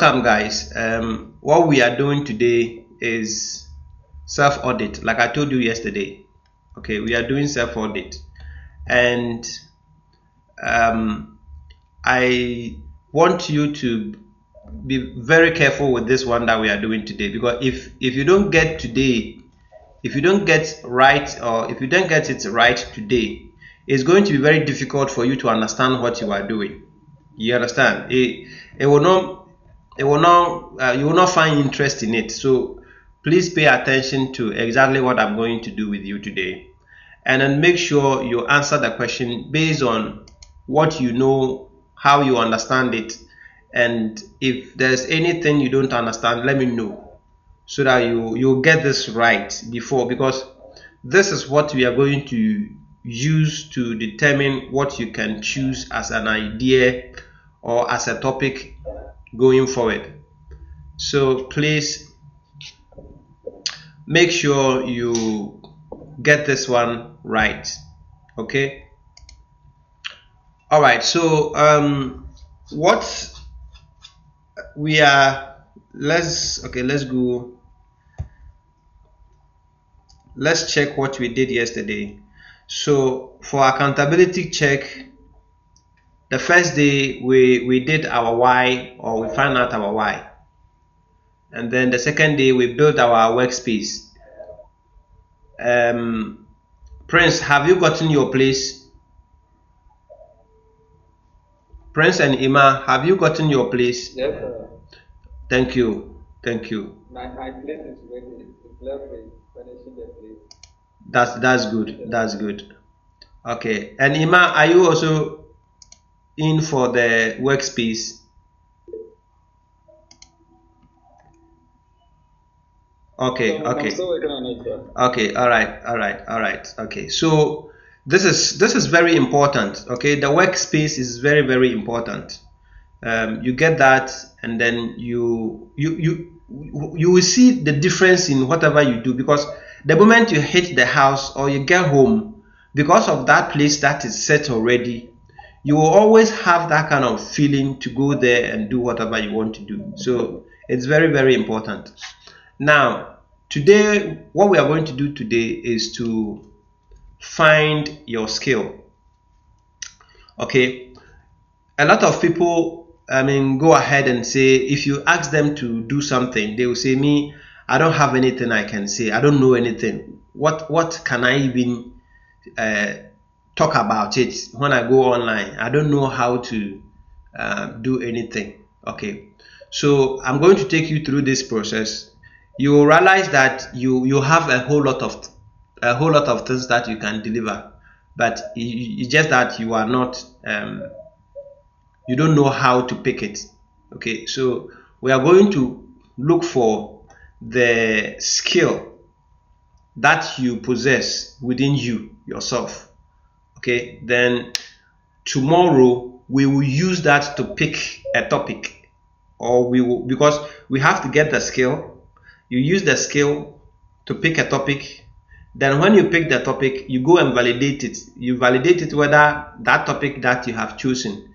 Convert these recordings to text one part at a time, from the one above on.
Welcome guys. What we are doing today is self-audit, like I told you yesterday. Okay, we are doing self-audit, and I want you to be very careful with this one that we are doing today, because if you don't get today, if you don't get right, or if you don't get it right today, it's going to be very difficult for you to understand what you are doing. You understand? It will not you will not find interest in it. So please pay attention to exactly what I'm going to do with you today, and then make sure you answer the question based on what you know, how you understand it, and if there's anything you don't understand, let me know, so that you'll get this right before, because this is what we are going to use to determine what you can choose as an idea or as a topic going forward. So please make sure you get this one right. Okay, all right. So what we are, let's go, let's check what we did yesterday. So for accountability check, the first day we did our why, or we found out our why, and then the second day we built our workspace. Prince, have you gotten your place? Prince and Ima, have you gotten your place? Yes, sir. Thank you. My place is ready. It's left with finishing the place. That's good. Okay, and Ima, are you also in for the workspace? Okay. I'm still working on it, sir. Okay, all right. Okay, so this is very important. Okay, the workspace is very important. You get that, and then you will see the difference in whatever you do, because the moment you hit the house or you get home, because of that place that is set already, you will always have that kind of feeling to go there and do whatever you want to do. So it's very important. Now today, what we are going to do today is to find your skill. Okay, a lot of people, go ahead and say, if you ask them to do something, they will say, me, I don't have anything I can say, I don't know anything. What can I even talk about it when I go online? I don't know how to do anything. Okay, so I'm going to take you through this process. You will realize that you have a whole lot of things that you can deliver, but it's just that you are not you don't know how to pick it. Okay, so we are going to look for the skill that you possess within yourself. Okay, then tomorrow we will use that to pick a topic, or we will, because we have to get the skill. You use the skill to pick a topic. Then when you pick the topic, you go and validate it. You validate it whether that topic that you have chosen,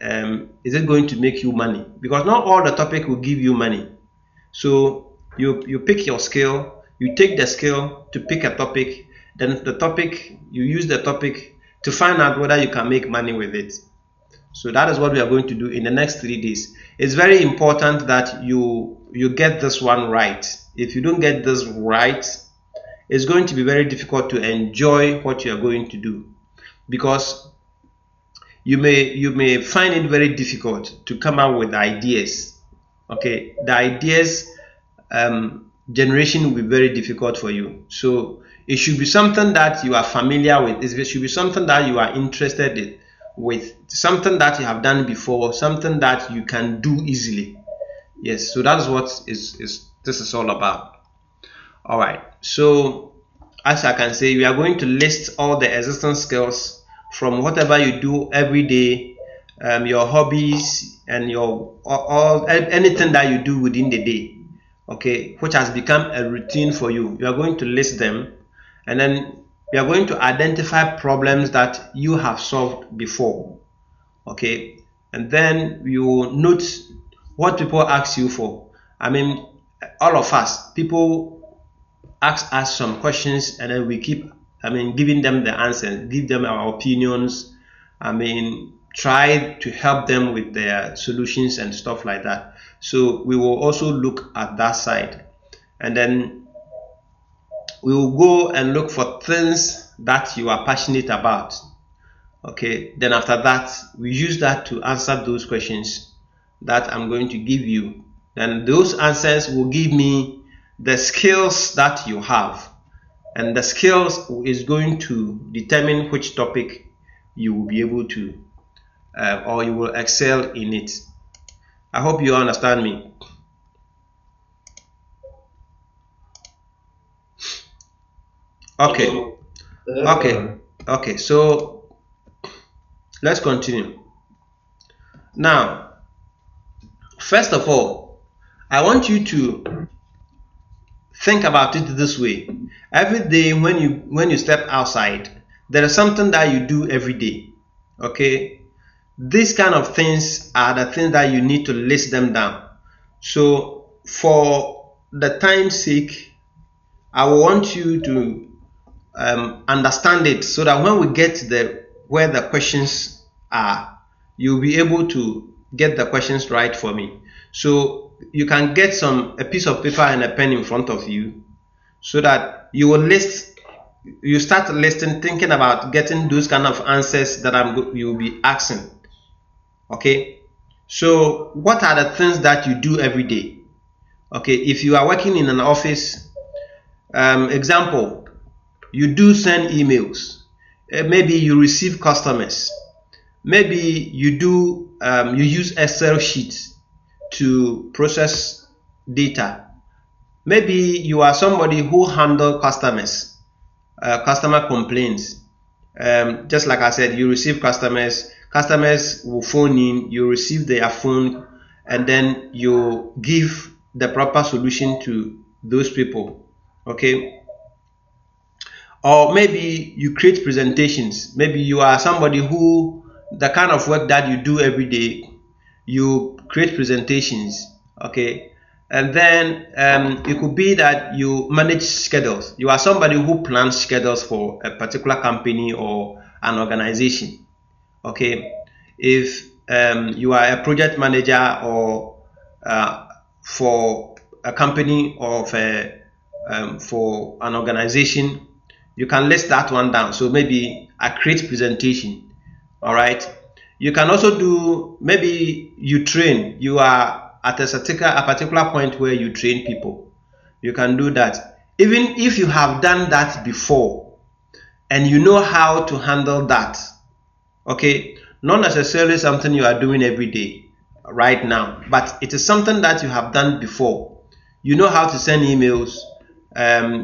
is it going to make you money? Because not all the topic will give you money. So you pick your skill, you take the skill to pick a topic, then the topic, you use the topic to find out whether you can make money with it. So that is what we are going to do in the next 3 days. It's very important that you get this one right. If you don't get this right, it's going to be very difficult to enjoy what you are going to do, because you may find it very difficult to come up with ideas. Okay, the ideas generation will be very difficult for you. So it should be something that you are familiar with. It should be something that you are interested in, with something that you have done before, something that you can do easily. Yes, so that's what this is all about. All right, so as I can say, we are going to list all the existing skills from whatever you do every day, your hobbies, and your anything that you do within the day, okay, which has become a routine for you. You are going to list them, and then we are going to identify problems that you have solved before. Okay, and then you note what people ask you for. I mean, all of us, people ask us some questions, and then we keep, giving them the answers, give them our opinions. Try to help them with their solutions and stuff like that. So we will also look at that side, and then we will go and look for things that you are passionate about. Okay, then after that, we use that to answer those questions that I'm going to give you. Then those answers will give me the skills that you have, and the skills is going to determine which topic you will be able to or you will excel in it. I hope you understand me. Okay, so let's continue. Now, first of all, I want you to think about it this way. Every day when you step outside, there is something that you do every day. Okay, these kind of things are the things that you need to list them down. So for the time's sake, I want you to understand it, so that when we get where the questions are, you'll be able to get the questions right for me. So you can get a piece of paper and a pen in front of you, so that you start listing, thinking about getting those kind of answers that you will be asking. Okay, so what are the things that you do every day? Okay, if you are working in an office, example, you do send emails, maybe you receive customers, maybe you do you use Excel sheets to process data, maybe you are somebody who handle customers, customer complaints. Just like I said, you receive customers will phone in, you receive their phone, and then you give the proper solution to those people. Okay, or maybe you create presentations. Maybe you are somebody who, the kind of work that you do every day, you create presentations. Okay, and then it could be that you manage schedules. You are somebody who plans schedules for a particular company or an organization. Okay, if you are a project manager or for a company or for an organization, you can list that one down. So maybe I create presentation. All right, you can also do, maybe you train, you are at a particular point where you train people. You can do that. Even if you have done that before and you know how to handle that, okay, not necessarily something you are doing every day right now, but it is something that you have done before. You know how to send emails,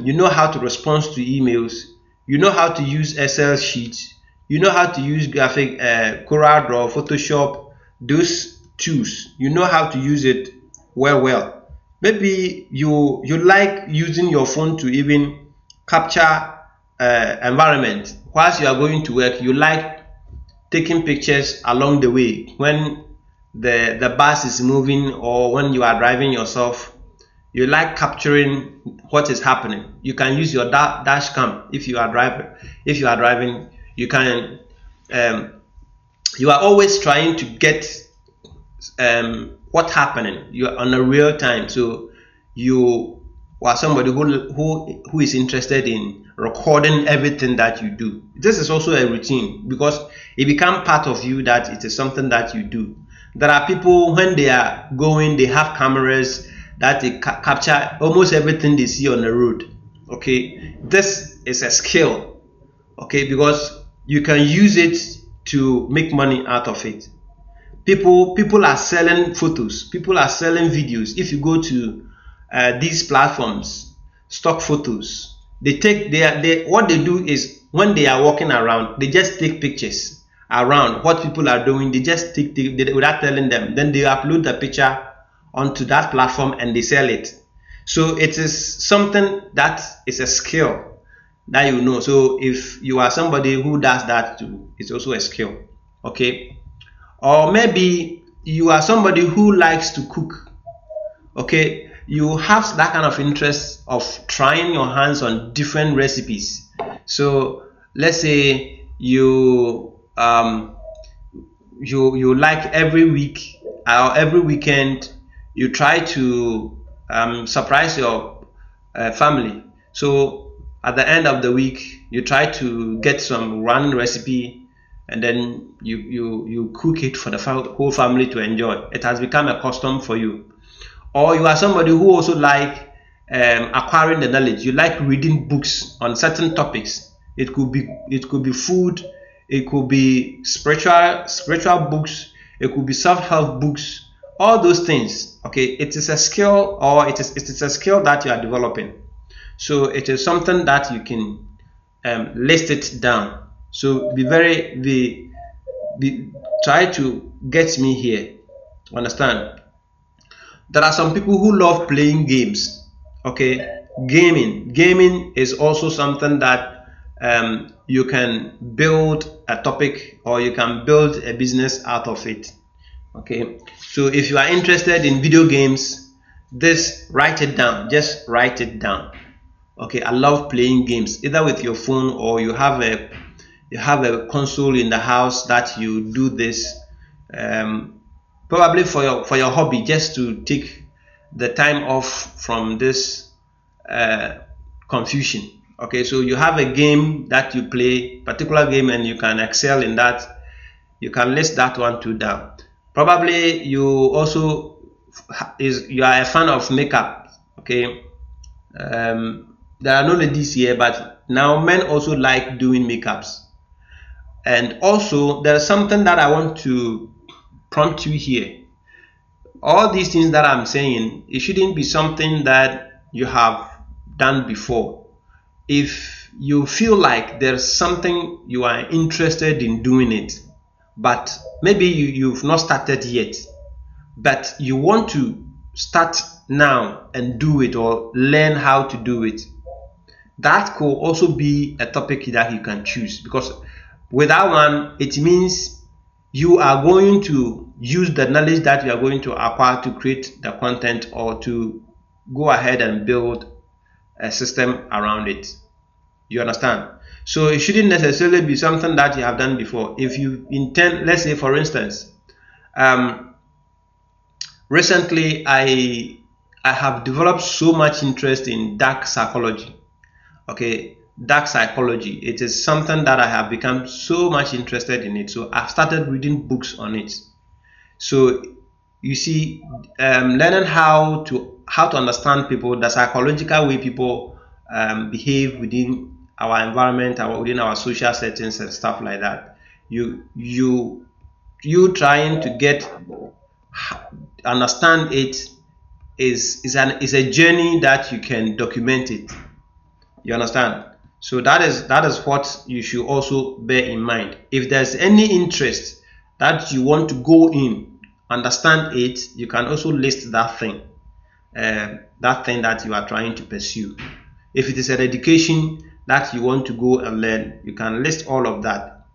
you know how to respond to emails, you know how to use Excel sheets, you know how to use graphic, Corel Draw, Photoshop, those tools. You know how to use it well. Maybe you like using your phone to even capture environment whilst you are going to work. You like taking pictures along the way when the bus is moving, or when you are driving yourself. You like capturing what is happening. You can use your dash cam if you are driving. You can you are always trying to get what's happening. You are on a real time, so you are somebody who is interested in recording everything that you do. This is also a routine, because it becomes part of you, that it is something that you do. There are people, when they are going, they have cameras that they capture almost everything they see on the road. Okay, this is a skill. Okay, because you can use it to make money out of it. People are selling photos, people are selling videos. If you go to these platforms, stock photos, what they do is, when they are walking around, they just take pictures around what people are doing. They just take without telling them. Then they upload the picture onto that platform and they sell it. So it is something that is a skill that you know. So if you are somebody who does that too, it's also a skill. Okay, or maybe you are somebody who likes to cook, okay, you have that kind of interest of trying your hands on different recipes. So let's say you you like every week or every weekend you try to surprise your family. So at the end of the week you try to get some random recipe, and then you cook it for the whole family to enjoy. It has become a custom for you. Or you are somebody who also like acquiring the knowledge. You like reading books on certain topics. It could be food, it could be spiritual books, it could be self-help books, all those things. Okay, it is a skill, or it is a skill that you are developing. So it is something that you can list it down. So try to get me here. Understand? There are some people who love playing games. Okay, gaming is also something that you can build a topic, or you can build a business out of it. Okay, so if you are interested in video games, write it down. Just write it down. Okay, I love playing games, either with your phone, or you have a console in the house that you do this. Probably for your hobby, just to take the time off from this confusion. Okay, so you have a game that you play, particular game, and you can excel in that. You can list that one too down. Probably you also you are a fan of makeup. Okay, there are no ladies here, but now men also like doing makeups. And also there's something that I want to prompt you here. All these things that I'm saying, it shouldn't be something that you have done before. If you feel like there's something you are interested in doing it, but maybe you've not started yet, but you want to start now and do it, or learn how to do it, that could also be a topic that you can choose. Because with that one, it means you are going to use the knowledge that you are going to acquire to create the content, or to go ahead and build a system around it. You understand? So it shouldn't necessarily be something that you have done before. If you intend, let's say for instance, recently I have developed so much interest in dark psychology. Okay, dark psychology, it is something that I have become so much interested in it. So I've started reading books on it. So you see, learning how to understand people, the psychological way people behave within our environment, within our social settings and stuff like that. You trying to understand it is a journey that you can document it. You understand? So that is what you should also bear in mind. If there's any interest that you want to go in, understand it, you can also list that thing that you are trying to pursue. If it is an education that you want to go and learn, you can list all of that.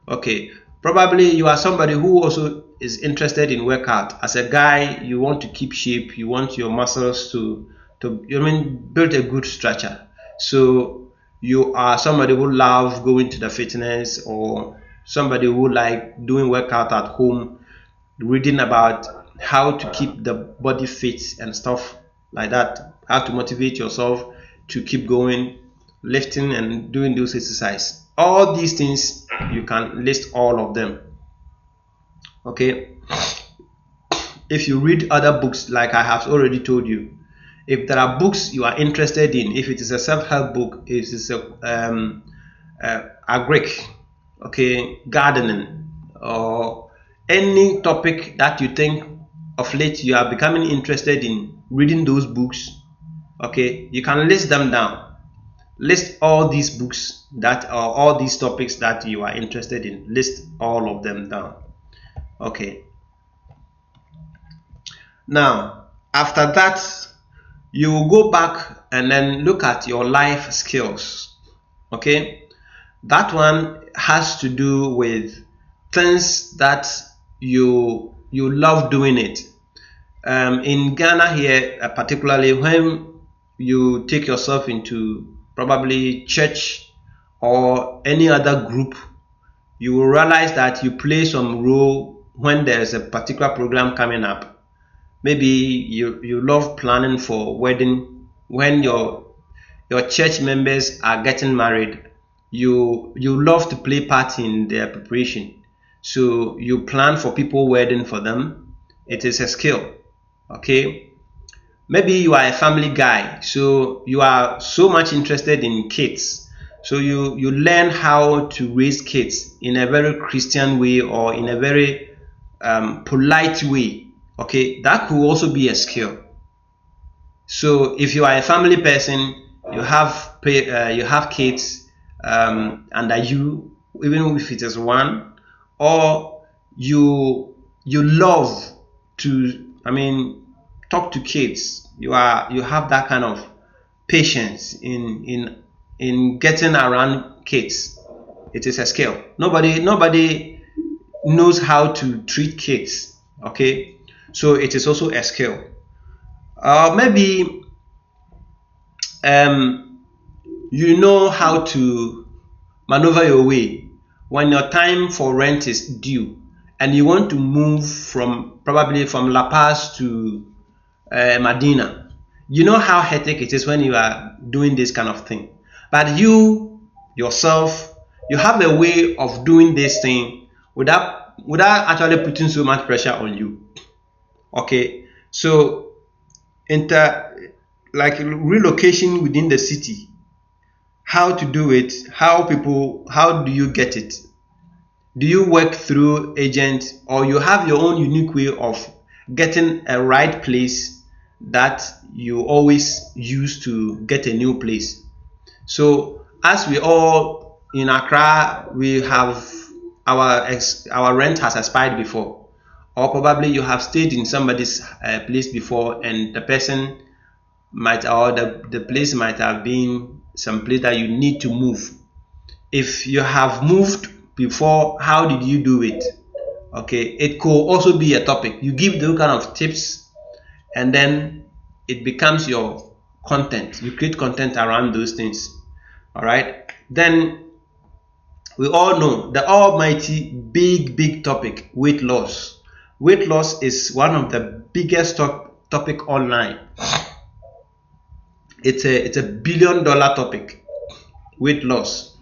Okay, probably you are somebody who also is interested in workout. As a guy, you want to keep shape, you want your muscles to build a good structure. So you are somebody who loves going to the fitness, or somebody who like doing workout at home, reading about how to keep the body fit and stuff like that, how to motivate yourself to keep going, lifting and doing those exercises. All these things, you can list all of them. Okay, if you read other books, like I have already told you, if there are books you are interested in, if it is a self-help book, if it is a agric, okay, gardening, or any topic that you think of late you are becoming interested in reading those books, okay, you can list them down. List all these books that are all these topics that you are interested in. List all of them down. Okay. Now, after that, you will go back and then look at your life skills. Okay, that one has to do with things that you you love doing it. In Ghana here, particularly when you take yourself into probably church or any other group, you will realize that you play some role when there's a particular program coming up. Maybe you love planning for wedding. When your church members are getting married, you love to play part in their preparation. So you plan for people wedding for them. It is a skill. Okay, maybe you are a family guy, so you are so much interested in kids, so you learn how to raise kids in a very Christian way or in a very polite way. Okay, that could also be a skill. So if you are a family person, you have kids under you, even if it is one, or you love to, talk to kids. You have that kind of patience in getting around kids. It is a skill. Nobody knows how to treat kids. Okay, so it is also a skill. Maybe you know how to maneuver your way when your time for rent is due and you want to move probably from La Paz to Medina. You know how hectic it is when you are doing this kind of thing, but you yourself, you have a way of doing this thing without actually putting so much pressure on you. Okay, so like relocation within the city, how to do it, how do you get it? Do you work through agent, or you have your own unique way of getting a right place that you always use to get a new place? So as we all in Accra, we have our rent has expired before, or probably you have stayed in somebody's place before, and the person the place might have been some place that you need to move. If you have moved before, how did you do it? Okay, it could also be a topic. You give those kind of tips, and then it becomes your content. You create content around those things. All right. Then we all know the almighty big topic: weight loss. Weight loss is one of the biggest topic online. It's a $1 billion topic, weight loss.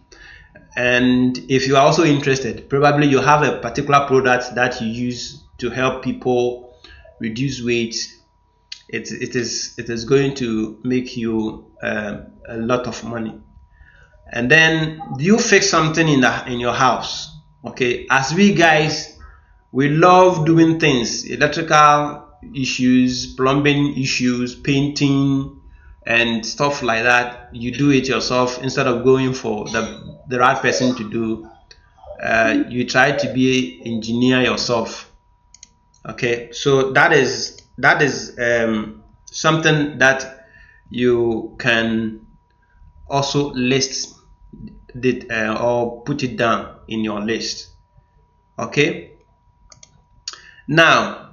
And if you are also interested, probably you have a particular product that you use to help people reduce weight. It is going to make you a lot of money. And then you fix something in your house. Okay, as we guys, we love doing things, electrical issues, plumbing issues, painting, and stuff like that. You do it yourself instead of going for the right person to do. You try to be an engineer yourself. Okay, so that is something that you can also list or put it down in your list. Okay, now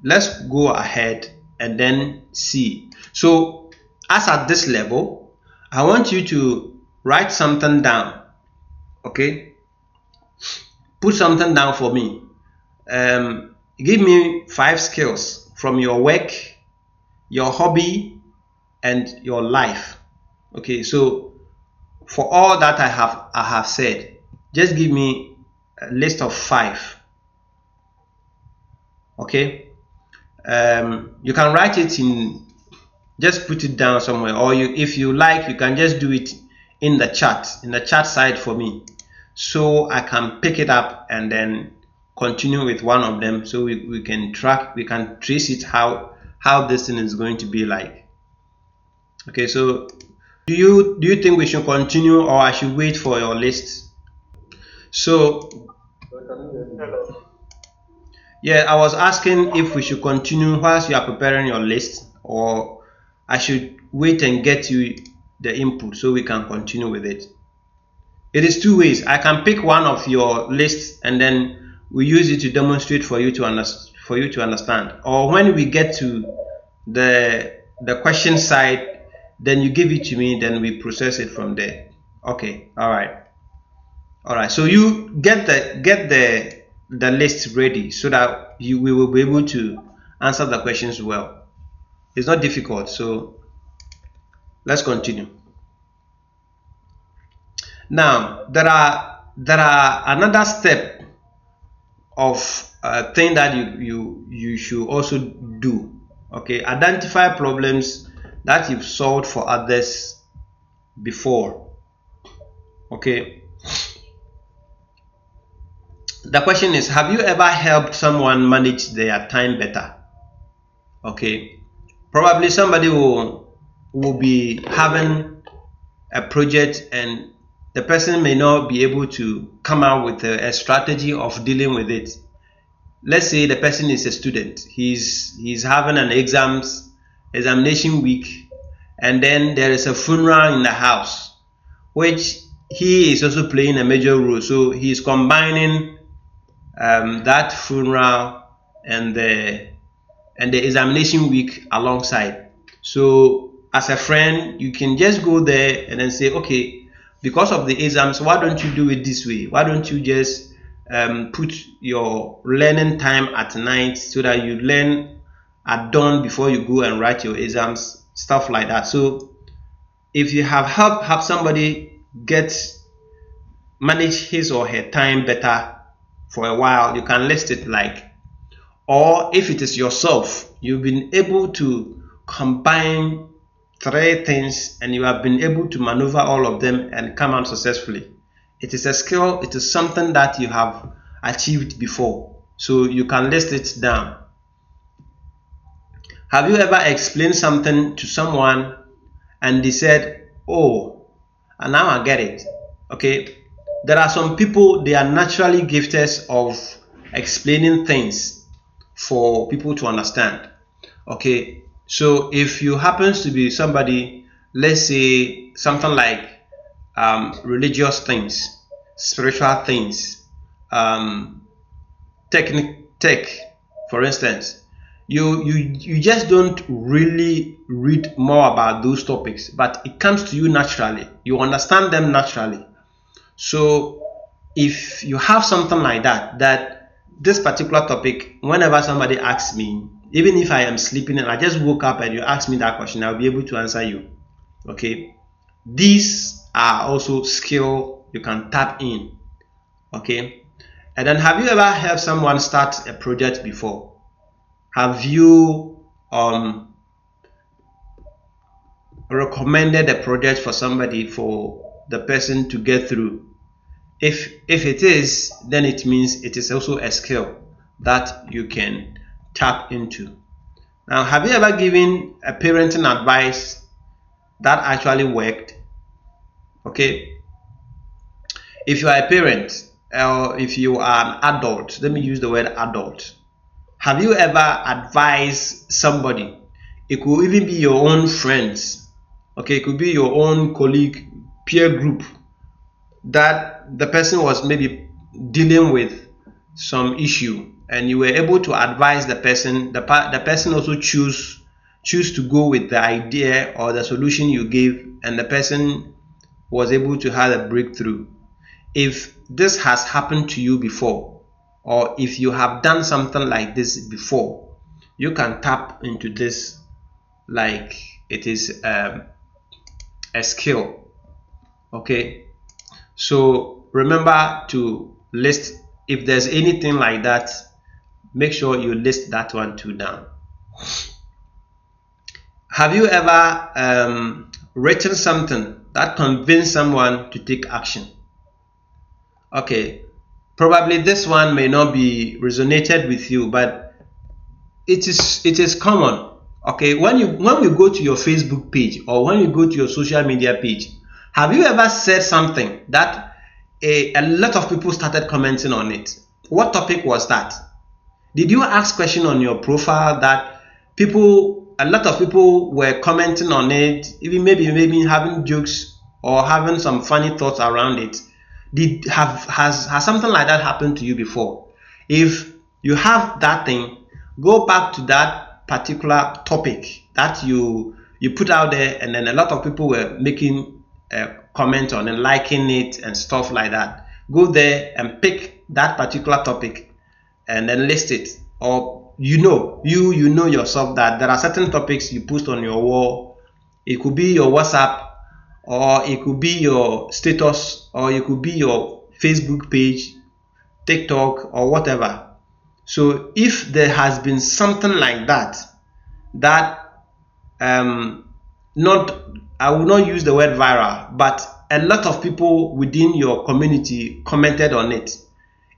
let's go ahead and then see. So as at this level, I want you to write something down. Okay, put something down for me. Give me 5 skills from your work, your hobby, and your life. Okay, so for all that I have said, just give me a list of 5. Okay, you can write it in, just put it down somewhere, or if you like, you can just do it in the chat side for me, so I can pick it up and then continue with one of them, so we can trace it how this thing is going to be like. Okay, so do you think we should continue, or I should wait for your list? So yeah, I was asking if we should continue whilst you are preparing your list, or I should wait and get you the input so we can continue with it. It is 2 ways. I can pick one of your lists and then we use it to demonstrate for you for you to understand. Or when we get to the question side, then you give it to me, then we process it from there. Okay, all right. So you get the list ready so that we will be able to answer the questions well. It's not difficult, so let's continue. Now there are another step of thing that you should also do. Okay, identify problems that you've solved for others before. Okay, the question is, have you ever helped someone manage their time better? Okay, probably somebody will be having a project and the person may not be able to come out with a strategy of dealing with it. Let's say the person is a student, he's having an examination week, and then there is a funeral in the house, which he is also playing a major role. So he's combining that funeral and the examination week alongside. So as a friend, you can just go there and then say, okay, because of the exams, why don't you do it this way? Why don't you just put your learning time at night so that you learn at dawn before you go and write your exams, stuff like that. So if you have helped somebody manage his or her time better for a while, you can list it like. Or if it is yourself, you've been able to combine 3 things and you have been able to maneuver all of them and come out successfully. It is a skill, it is something that you have achieved before. So you can list it down. Have you ever explained something to someone and they said, oh, and now I get it? Okay, there are some people, they are naturally gifted of explaining things for people to understand. Okay, so if you happen to be somebody, let's say something like religious things, spiritual things, tech, for instance, you just don't really read more about those topics, but it comes to you naturally. You understand them naturally. So if you have something like that this particular topic, whenever somebody asks me, even if I am sleeping and I just woke up and you ask me that question, I'll be able to answer you. Okay, these are also skills you can tap in. Okay, and then have you ever helped someone start a project before? Have you recommended a project for somebody for the person to get through? If it is, then it means it is also a skill that you can tap into. Now, have you ever given a parenting advice that actually worked? Okay, if you are a parent or if you are an adult, let me use the word adult, have you ever advised somebody? It could even be your own friends. Okay, it could be your own colleague, peer group, that the person was maybe dealing with some issue and you were able to advise the person. The person also choose to go with the idea or the solution you gave, and the person was able to have a breakthrough. If this has happened to you before, or if you have done something like this before, you can tap into this like it is a skill. Okay, so remember to list. If there's anything like that, make sure you list that one too down. Have you ever written something that convinced someone to take action? Okay, probably this one may not be resonated with you, but it is common. Okay, when we go to your Facebook page or when you go to your social media page, have you ever said something that a lot of people started commenting on it? What topic was that? Did you ask question on your profile that a lot of people were commenting on it, even maybe having jokes or having some funny thoughts around it? Has something like that happened to you before? If you have that thing, go back to that particular topic that you put out there, and then a lot of people were making a comment on and liking it and stuff like that. Go there and pick that particular topic and then list it. Or you know yourself that there are certain topics you post on your wall. It could be your WhatsApp, or it could be your status, or it could be your Facebook page, TikTok, or whatever. So if there has been something like that, not, I will not use the word viral, but a lot of people within your community commented on it.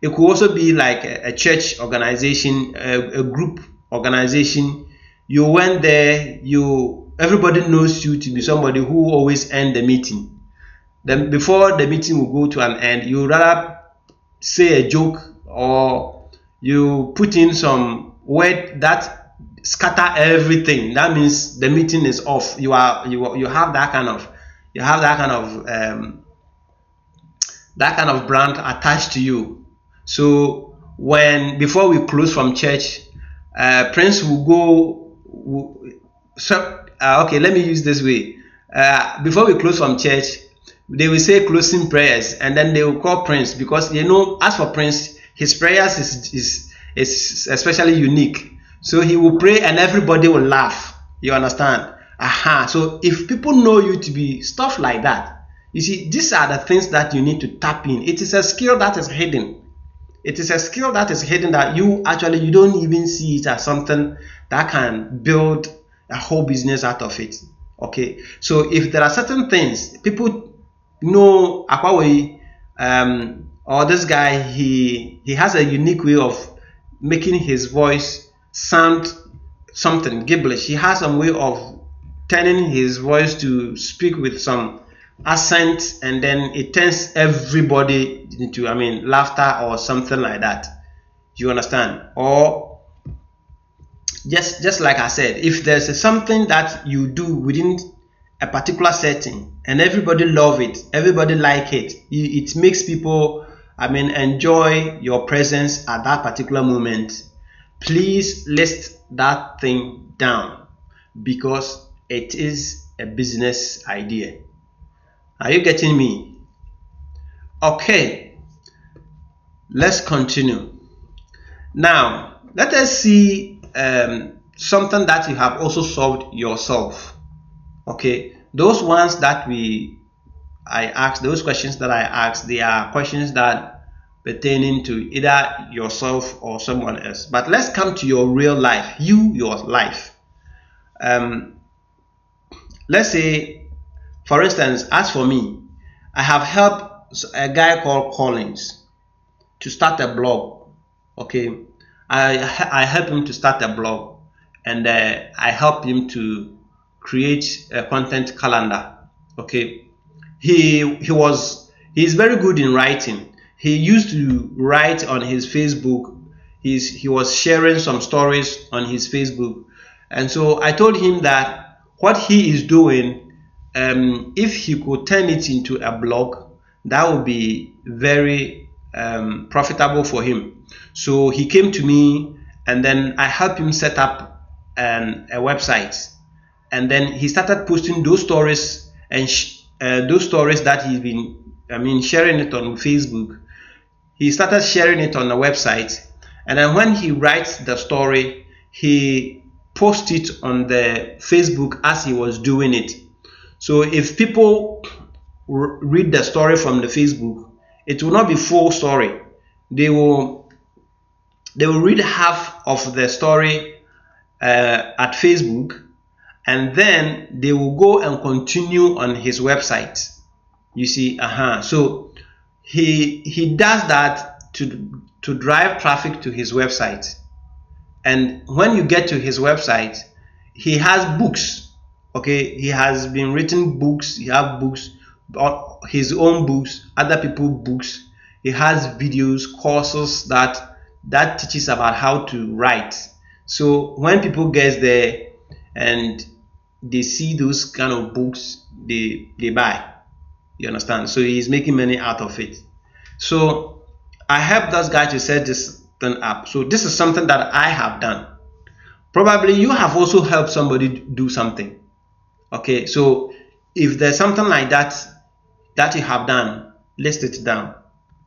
It could also be like a church organization, a group organization. You went there, everybody knows you to be somebody who always end the meeting. Then before the meeting will go to an end, you rather say a joke, or you put in some word that scatter everything. That means the meeting is off. You have that kind of brand attached to you. So before we close from church, Prince will go. Okay, let me use this way. Before we close from church, they will say closing prayers, and then they will call Prince, because as for Prince, his prayers is especially unique. So he will pray and everybody will laugh. You understand? So if people know you to be stuff like that, you see, these are the things that you need to tap in. It is a skill that is hidden. It is a skill that is hidden that you don't even see it as something that can build a whole business out of it. Okay, so if there are certain things people know, Akwawe, or this guy, he has a unique way of making his voice sound something gibberish. He has some way of turning his voice to speak with some accent, and then it turns everybody into laughter or something like that. You understand? Or just like I said, if there's something that you do within a particular setting and everybody love it, everybody like it, it makes people enjoy your presence at that particular moment, please list that thing down, because it is a business idea. Are you getting me? Okay, let's continue. Now, let us see something that you have also solved yourself. Okay, those ones that I asked, those questions that I asked, they are questions that pertaining to either yourself or someone else. But let's come to your real life, your life. Let's say, for instance, as for me, I have helped a guy called Collins to start a blog. Okay, I helped him to start a blog, and I helped him to create a content calendar. Okay, he's very good in writing. He used to write on his Facebook. He was sharing some stories on his Facebook, and so I told him that what he is doing, if he could turn it into a blog, that would be very profitable for him. So he came to me, and then I helped him set up a website, and then he started posting those stories, and those stories that he's been sharing it on Facebook. He started sharing it on the website, and then when he writes the story, he posts it on the Facebook as he was doing it. So if people read the story from the Facebook, it will not be full story. They will read half of the story at Facebook, and then they will go and continue on his website. You see, so he does that to drive traffic to his website. And when you get to his website, he has books. Okay, he has been written books. He has books, his own books, other people's books. He has videos, courses that teaches about how to write. So when people get there and they see those kind of books, they buy. You understand? So he's making money out of it. So I helped this guy to set this thing up. So this is something that I have done. Probably you have also helped somebody do something. Okay, so if there's something like that that you have done, list it down.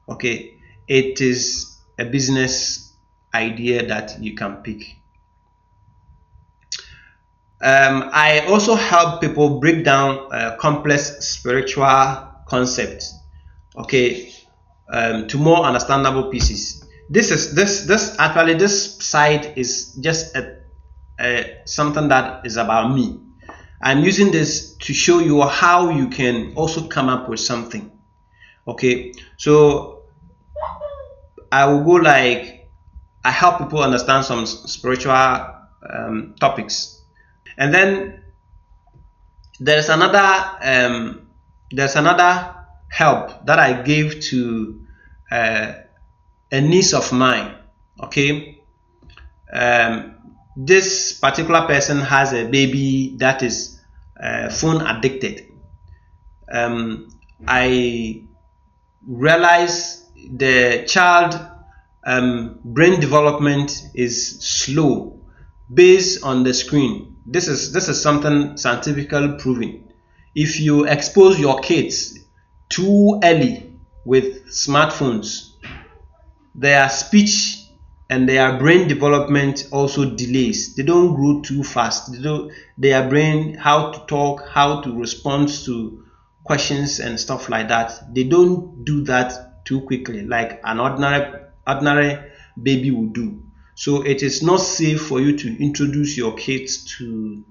Okay, it is a business idea that you can pick. I also help people break down complex spiritual concepts, okay, to more understandable pieces. This actually, this side is just something that is about me. I'm using this to show you how you can also come up with something. Okay, so I will go like, I help people understand some spiritual topics, and then there's another help that I gave to a niece of mine. Okay, this particular person has a baby that is phone addicted. I realize the child brain development is slow based on the screen. This is something scientifically proven. If you expose your kids too early with smartphones, their speech and their brain development also delays. They don't grow too fast. Their brain, how to talk, how to respond to questions and stuff like that, they don't do that too quickly like an ordinary baby would do. So it is not safe for you to introduce your kids to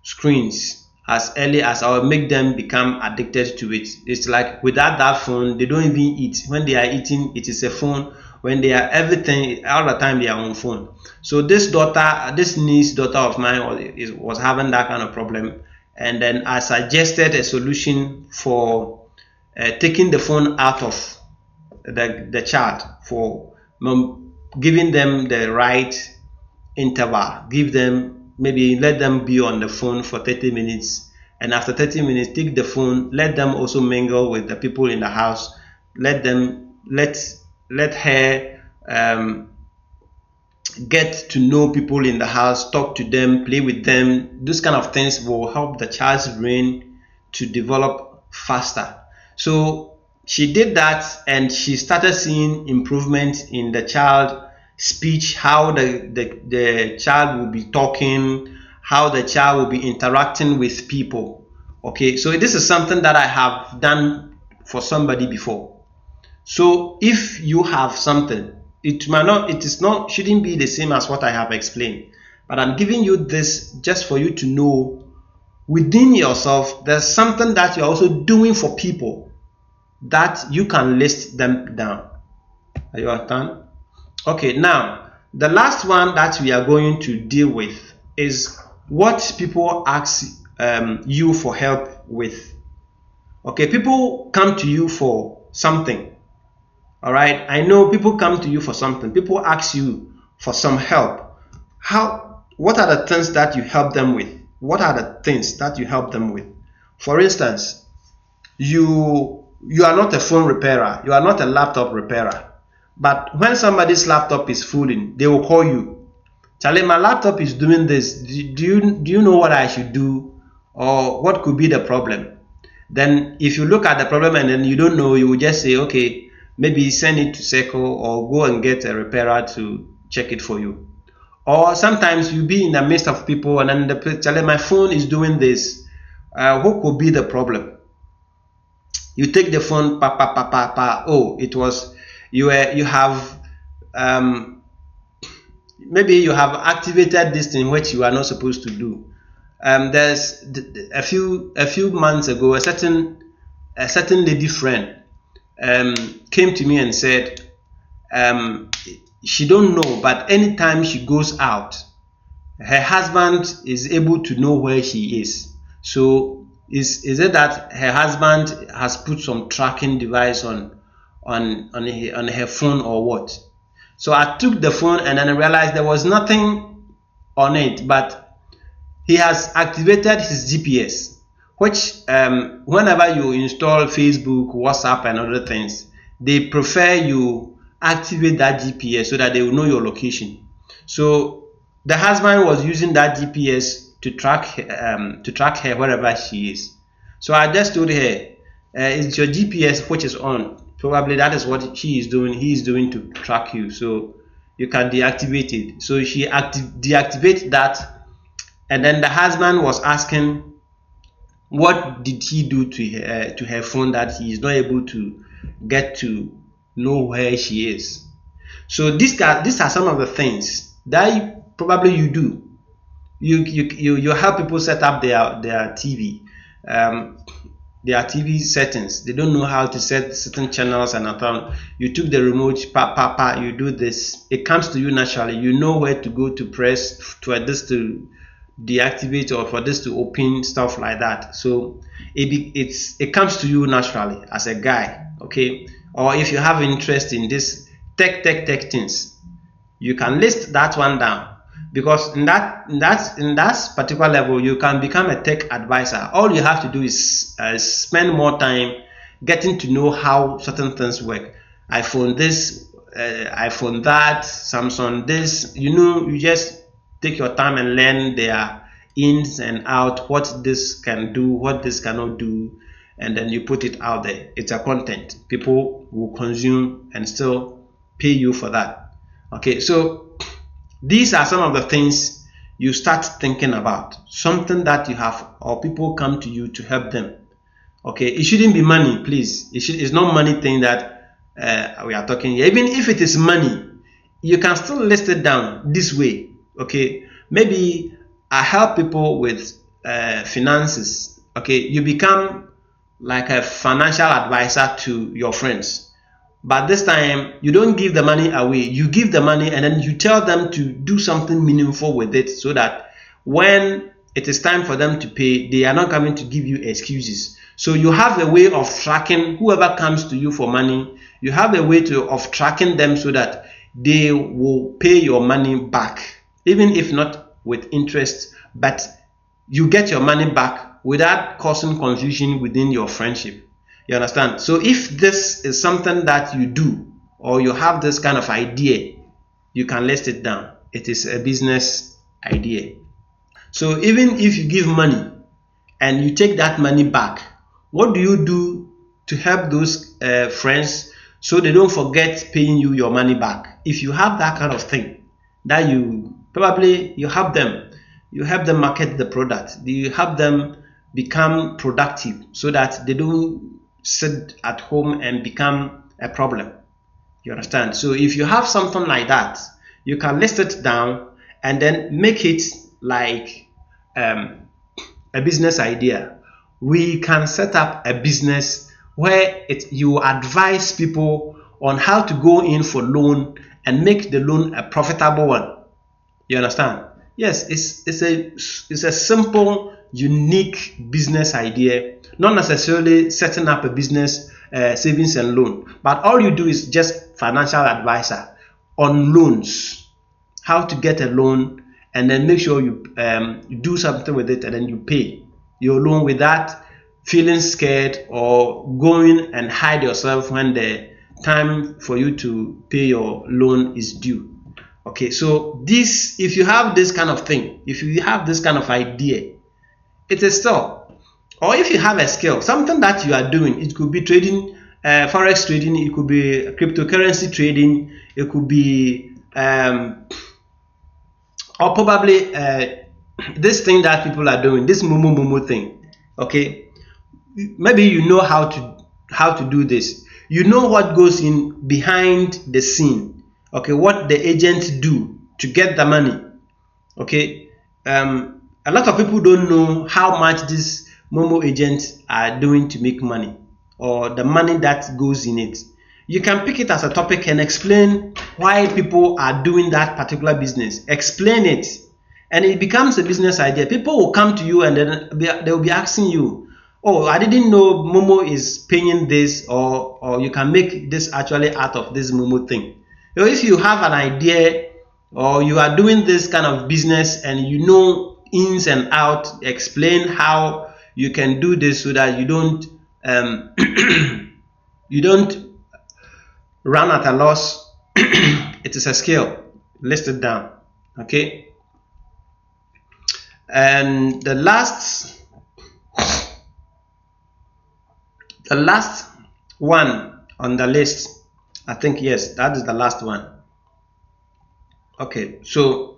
screens as early as, or make them become addicted to it. It's like without that phone, they don't even eat. When they are eating, it is a phone. When they are everything, all the time they are on phone. So this niece daughter of mine was having that kind of problem, and then I suggested a solution for taking the phone out of the child, for giving them the right interval. Give them, maybe let them be on the phone for 30 minutes, and after 30 minutes take the phone, let them also mingle with the people in the house. Let her get to know people in the house, talk to them, play with them. Those kind of things will help the child's brain to develop faster. So she did that, and she started seeing improvement in the child speech, how the child will be talking, how the child will be interacting with people. Okay, so this is something that I have done for somebody before. So if you have something, shouldn't be the same as what I have explained, but I'm giving you this just for you to know within yourself there's something that you're also doing for people that you can list them down. Are you understand? Okay, now the last one that we are going to deal with is what people ask you for help with. Okay, people come to you for something. All right, I know people come to you for something. People ask you for some help. What are the things that you help them with? What are the things that you help them with? For instance, you are not a phone repairer, you are not a laptop repairer, but when somebody's laptop is fooling, they will call you. Charlie, my laptop is doing this. Do you know what I should do, or what could be the problem? Then if you look at the problem and then you don't know, you will just say, okay, maybe send it to Circle or go and get a repairer to check it for you. Or sometimes you be in the midst of people and then tell them, my phone is doing this. What could be the problem? You take the phone, oh, it was maybe you have activated this thing which you are not supposed to do. There's a few months ago, a certain lady friend came to me and said she don't know, but anytime she goes out, her husband is able to know where she is. So is it that her husband has put some tracking device on her phone or what? So I took the phone and then I realized there was nothing on it, but he has activated his GPS, which whenever you install Facebook, WhatsApp and other things, they prefer you activate that GPS so that they will know your location. So The husband was using that GPS to track her wherever she is. So I just told her, it's your GPS which is on. Probably that is what she is doing. He is doing to track you. So you can deactivate it. So she deactivate that, and then the husband was asking, what did he do to her phone that he is not able to get to know where she is? So these are some of the things that probably you do. You help people set up their TV, their TV settings. They don't know how to set certain channels and account. You took the remote, you do this. It comes to you naturally. You know where to go to press for this to deactivate or for this to open, stuff like that. So it comes to you naturally as a guy, okay? Or if you have interest in this tech things, you can list that one down, because in that particular level you can become a tech advisor. All you have to do is spend more time getting to know how certain things work. iPhone this, iPhone that, Samsung this. You just take your time and learn their ins and out, what this can do, what this cannot do, and then you put it out there. It's a content people will consume and still pay you for that. Okay, so these are some of the things you start thinking about, something that you have or people come to you to help them. Okay, it shouldn't be money, please. It's not money thing that we are talking here. Even if it is money, you can still list it down this way. Okay, maybe I help people with finances. Okay, you become like a financial advisor to your friends, but this time you don't give the money away. You give the money and then you tell them to do something meaningful with it, so that when it is time for them to pay, they are not coming to give you excuses. So you have a way of tracking whoever comes to you for money. You have a way of tracking them so that they will pay your money back, even if not with interest, but you get your money back without causing confusion within your friendship. You understand? So if this is something that you do, or you have this kind of idea, you can list it down. It is a business idea. So even if you give money and you take that money back, what do you do to help those friends so they don't forget paying you your money back? If you have that kind of thing, that you help them market the product, you help them become productive so that they don't sit at home and become a problem. You understand? So if you have something like that, you can list it down and then make it like a business idea. We can set up a business where you advise people on how to go in for loan and make the loan a profitable one. You understand? Yes, it's a simple, unique business idea, not necessarily setting up a business savings and loan, but all you do is just financial advisor on loans, how to get a loan, and then make sure you do something with it, and then you pay your loan without feeling scared or going and hide yourself when the time for you to pay your loan is due. Okay, so if you have this kind of thing, if you have this kind of idea, it is still, or if you have a skill, something that you are doing, it could be trading, forex trading, it could be cryptocurrency trading, it could be, or probably this thing that people are doing, this mumu thing. Okay, maybe you know how to do this. You know what goes in behind the scene. Okay, what the agents do to get the money. Okay, a lot of people don't know how much these Momo agents are doing to make money, or the money that goes in it. You can pick it as a topic and explain why people are doing that particular business. Explain it, and it becomes a business idea. People will come to you and then they will be asking you, oh, I didn't know Momo is paying this, or you can make this actually out of this Momo thing. So if you have an idea, or you are doing this kind of business and you know ins and out, explain how you can do this so that you don't you don't run at a loss. It is a skill. List it down. Okay, And the last one on the list, I think, yes, that is the last one. Okay, so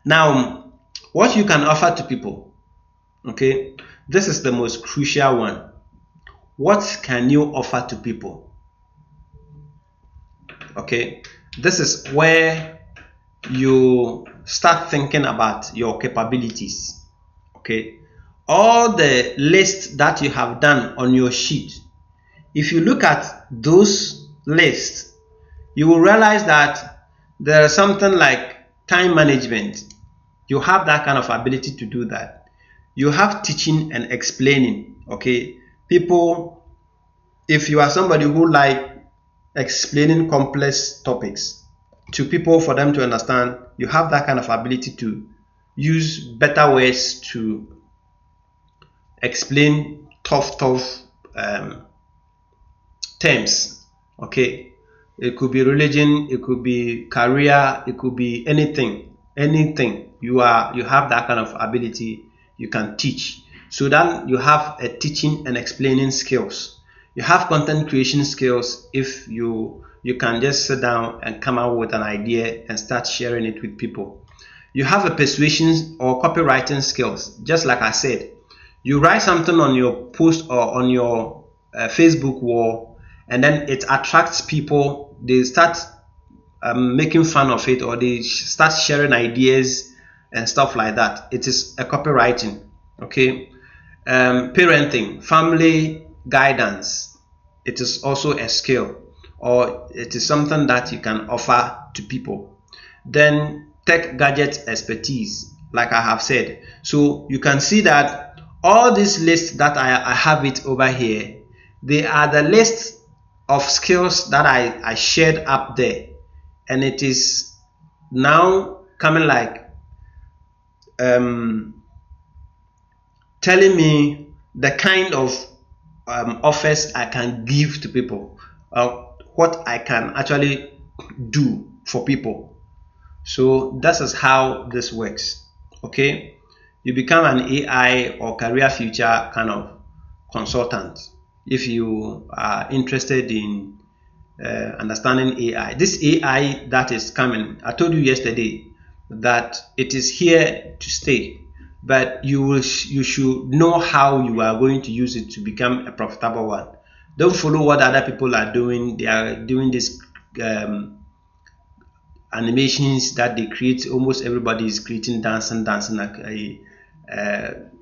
now what you can offer to people, okay, this is the most crucial one. What can you offer to people? Okay, this is where you start thinking about your capabilities. Okay, all the lists that you have done on your sheet, if you look at those lists, you will realize that there is something like time management. You have that kind of ability to do that. You have teaching and explaining. Okay, people, if you are somebody who like explaining complex topics to people for them to understand, you have that kind of ability to use better ways to explain tough terms. Okay, it could be religion, it could be career, it could be anything. You have that kind of ability. You can teach. So then you have a teaching and explaining skills. You have content creation skills if you can just sit down and come up with an idea and start sharing it with people. You have a persuasion or copywriting skills. Just like I said, you write something on your post or on your Facebook wall, and then it attracts people. They start making fun of it, or they start sharing ideas and stuff like that. It is a copywriting. Okay, parenting, family guidance, it is also a skill, or it is something that you can offer to people. Then tech gadget expertise, like I have said. So you can see that all these lists that I have it over here, they are the list of skills that I shared up there, and it is now coming like telling me the kind of offers I can give to people, what I can actually do for people. So this is how this works. Okay, you become an AI or career future kind of consultant if you are interested in understanding AI. This AI that is coming, I told you yesterday that it is here to stay, but you should know how you are going to use it to become a profitable one. Don't follow what other people are doing. They are doing this animations that they create. Almost everybody is creating dancing like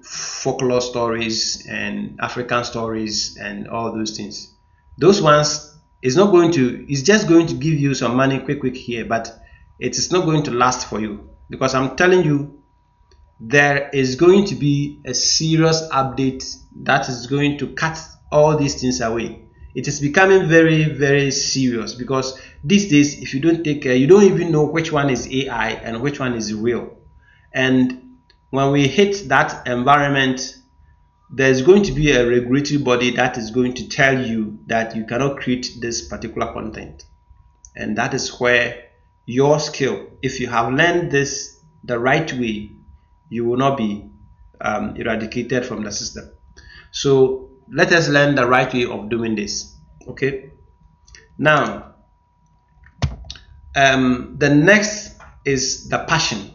folklore stories and African stories and all those things. Those ones is not going to, it's just going to give you some money quick here, but it is not going to last for you, because I'm telling you, there is going to be a serious update that is going to cut all these things away. It is becoming very serious, because these days, if you don't take care, you don't even know which one is AI and which one is real. And when we hit that environment, there's going to be a regulatory body that is going to tell you that you cannot create this particular content. And that is where your skill, if you have learned this the right way, you will not be eradicated from the system. So let us learn the right way of doing this. Okay, now the next is the passion.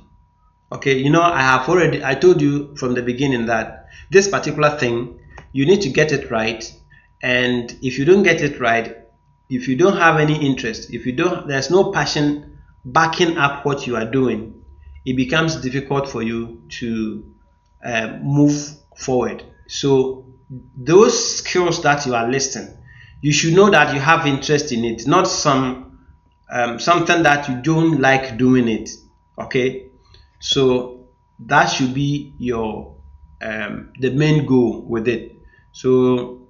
Okay, I told you from the beginning that this particular thing, you need to get it right. And if you don't get it right, if you don't have any interest, there's no passion backing up what you are doing, it becomes difficult for you to move forward. So those skills that you are listing, you should know that you have interest in it, not something that you don't like doing it. Okay, so that should be your the main goal with it. So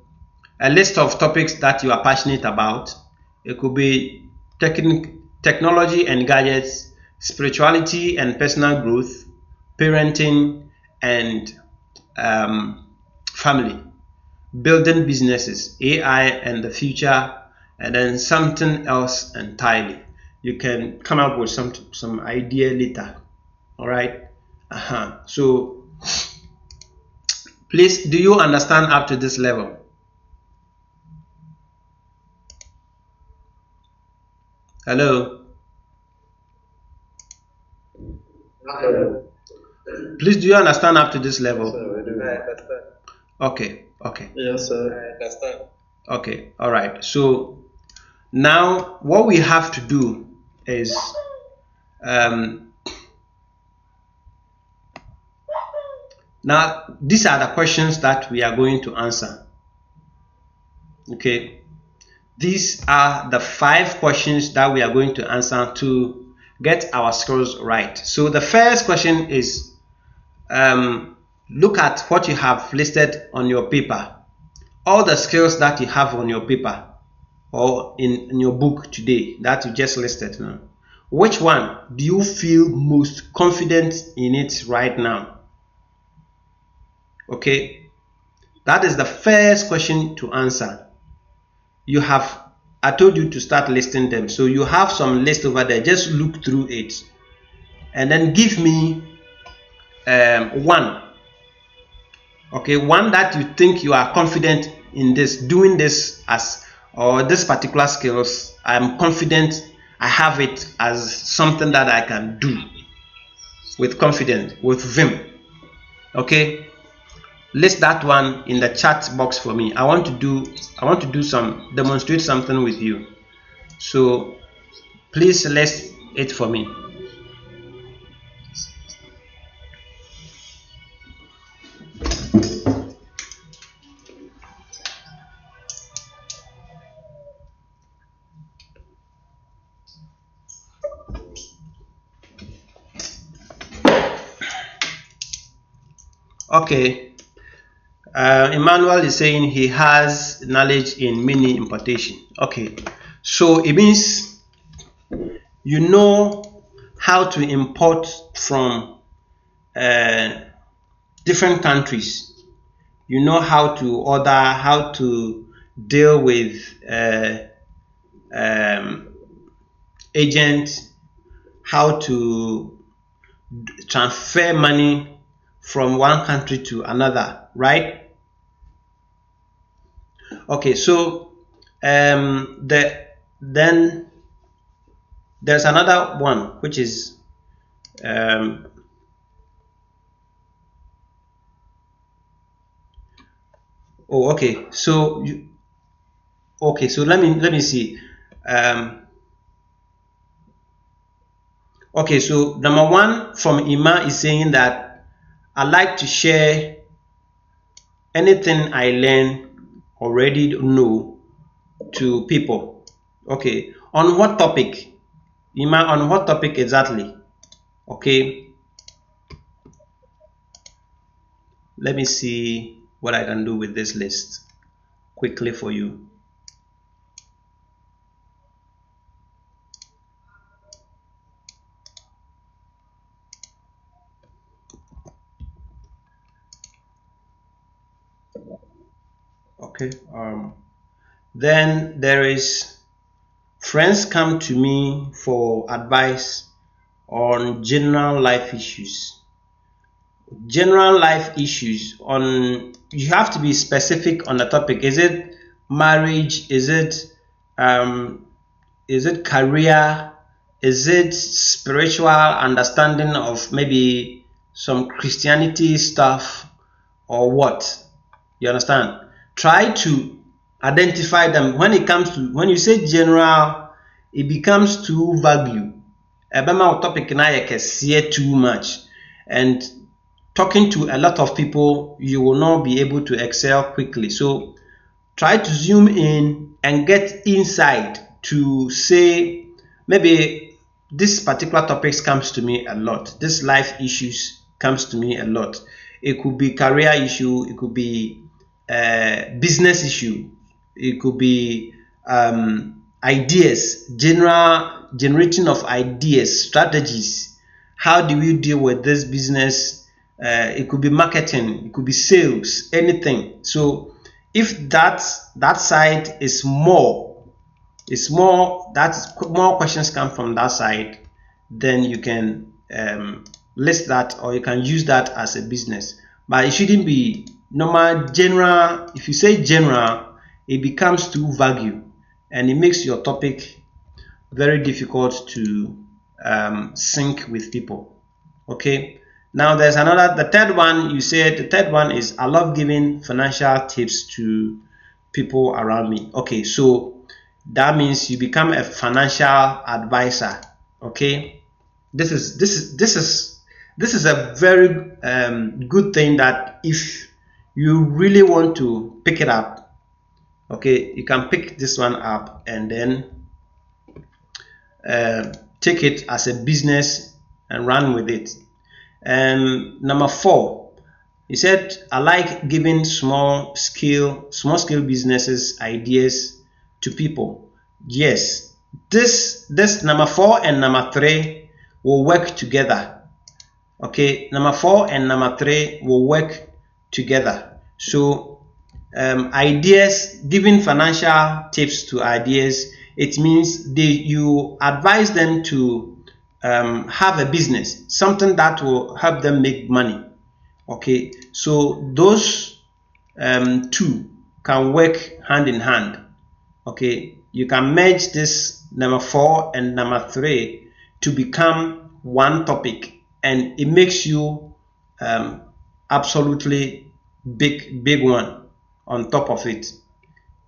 a list of topics that you are passionate about. It could be technology and gadgets, spirituality and personal growth, parenting and family, building businesses, AI and the future, and then something else entirely. You can come up with some idea later. All right. So please, do you understand up to this level? Hello? Please, do you understand up to this level? Okay. Yes, sir. I understand. Okay, all right. So now what we have to do is now these are the questions that we are going to answer. Okay, these are the 5 questions that we are going to answer to get our skills right. So the first question is, look at what you have listed on your paper, all the skills that you have on your paper or in your book today that you just listed. Which one do you feel most confident in it right now? Okay, that is the first question to answer. I told you to start listing them, so you have some list over there. Just look through it and then give me one. Okay, one that you think you are confident in doing this or this particular skills. I'm confident I have it as something that I can do with confidence, with vim. Okay, list that one in the chat box for me. I want to demonstrate something with you, so please list it for me. Okay, Emmanuel is saying he has knowledge in mini importation. Okay, so it means you know how to import from different countries. You know how to order, how to deal with agents, how to transfer money from one country to another, right? Okay, so then there's another one which is so let me see. Okay, so number 1 from Ima is saying that I like to share anything I learn already know to people. Okay, on what topic? Ima, on what topic exactly? Okay, let me see what I can do with this list quickly for you. Okay, then there is friends come to me for advice on general life issues. General life issues, you have to be specific on the topic. Is it marriage? Is it career? Is it spiritual understanding of maybe some Christianity stuff, or what? You understand? Try to identify them. When you say general, it becomes too vague. Ebema topic na yekesiye too much, and talking to a lot of people, you will not be able to excel quickly. So try to zoom in and get inside to say, maybe this particular topic comes to me a lot. This life issues comes to me a lot. It could be career issue, it could be business issue, it could be ideas, generating of ideas, strategies. How do we deal with this business? It could be marketing, it could be sales, anything. So if that side is more questions come from that side, then you can list that, or you can use that as a business. But it shouldn't be normal, general. If you say general, it becomes too vague and it makes your topic very difficult to sync with people. Okay, now there's another, the third one. You said the third one is, I love giving financial tips to people around me. Okay, so that means you become a financial advisor. Okay, this is a very good thing, that if you really want to pick it up, okay, you can pick this one up and then take it as a business and run with it. Number 4, he said, I like giving small scale businesses ideas to people. Yes, this number 4 and number 3 will work together. Okay, number 4 and number 3 will work together. So ideas, giving financial tips to ideas, it means you advise them to have a business, something that will help them make money. Okay, so those two can work hand in hand. Okay, you can merge this number 4 and number 3 to become one topic, and it makes you absolutely big one on top of it.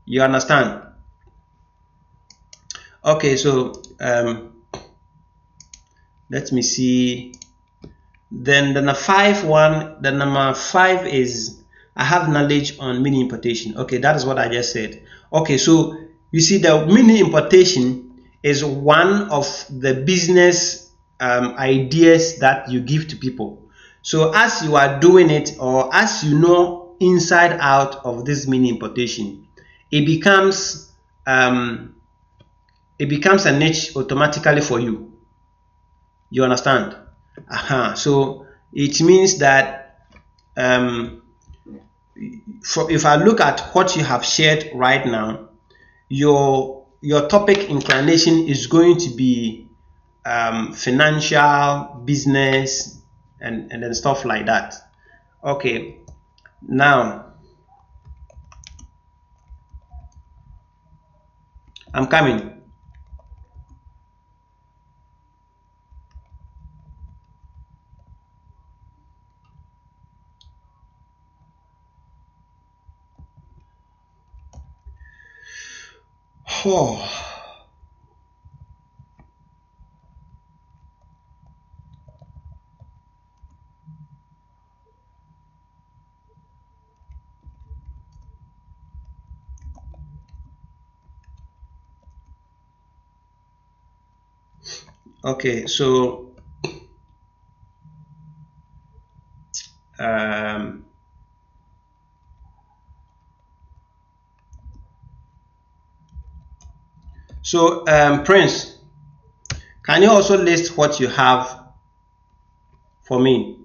You understand? Okay, so let me see. Then the number 5 is, I have knowledge on mini importation. Okay, that is what I just said. Okay, so you see, the mini importation is one of the business ideas that you give to people. So as you are doing it, or as you know inside out of this mini importation, it becomes a niche automatically for you. You understand? So it means that if I look at what you have shared right now, your topic inclination is going to be financial, business, and then stuff like that. Okay, now I'm coming. Oh. Okay, so Prince, can you also list what you have for me?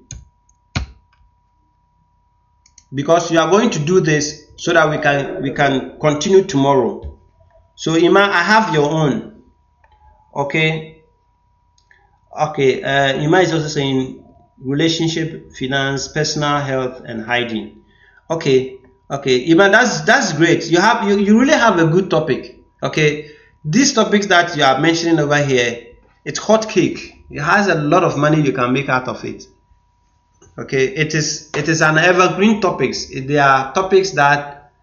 Because you are going to do this so that we can continue tomorrow. So Ima, I have your own. Okay. Ima is also saying relationship, finance, personal health, and hygiene. Okay, Ima, that's great. You really have a good topic. Okay, these topics that you are mentioning over here, it's hot cake. It has a lot of money you can make out of it. Okay, it is an evergreen topics. They are topics that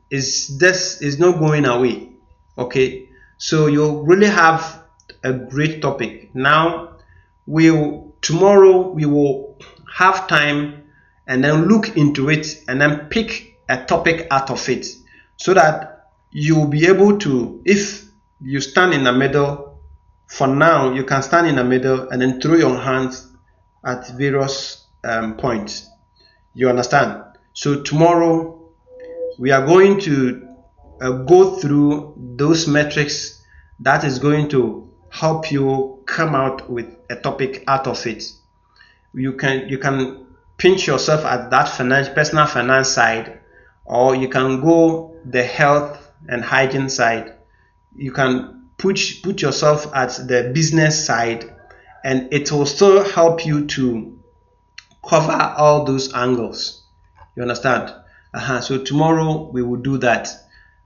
is not going away. Okay, so you really have a great topic. Now tomorrow we will have time and then look into it and then pick a topic out of it, so that you'll be able to, if you stand in the middle, for now you can stand in the middle and then throw your hands at various points. You understand? So tomorrow we are going to go through those metrics that is going to help you come out with a topic out of it. You can pinch yourself at that personal finance side, or you can go the health and hygiene side. You can put yourself at the business side, and it will still help you to cover all those angles. You understand? So tomorrow we will do that.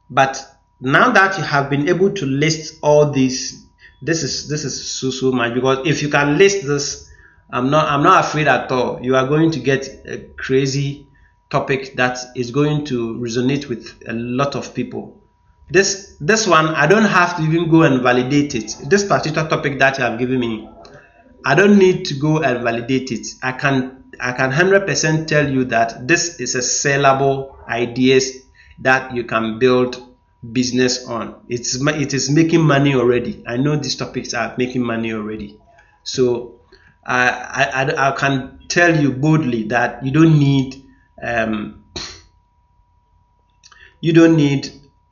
But now that you have been able to list all these, this is so much, because if you can list this, I'm not afraid at all. You are going to get a crazy topic that is going to resonate with a lot of people. This one, I don't have to even go and validate it. This particular topic that you have given me, I don't need to go and validate it. I can 100% tell you that this is a sellable ideas that you can build business on. It is making money already. I know these topics are making money already. So I can tell you boldly that you don't need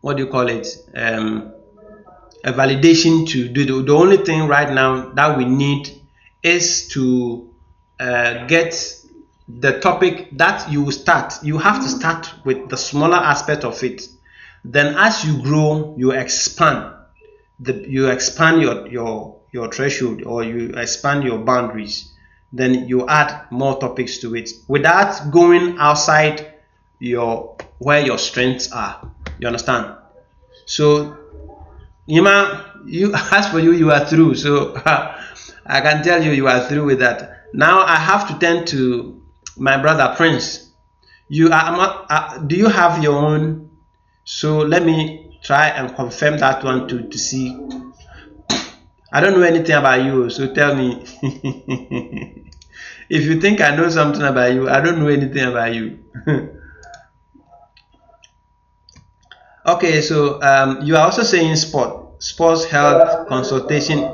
what do you call it, a validation to do the only thing right now that we need is to get the topic that you start. You have to start with the smaller aspect of it. Then as you grow, you expand your threshold, or you expand your boundaries. Then you add more topics to it without going outside where your strengths are. You understand? So as for you are through. So I can tell you are through with that. Now I have to turn to my brother Prince. Do you have your own? So let me try and confirm that one to see. I don't know anything about you, so tell me. If you think I know something about you, I don't know anything about you. Okay, so you are also saying sports health consultation,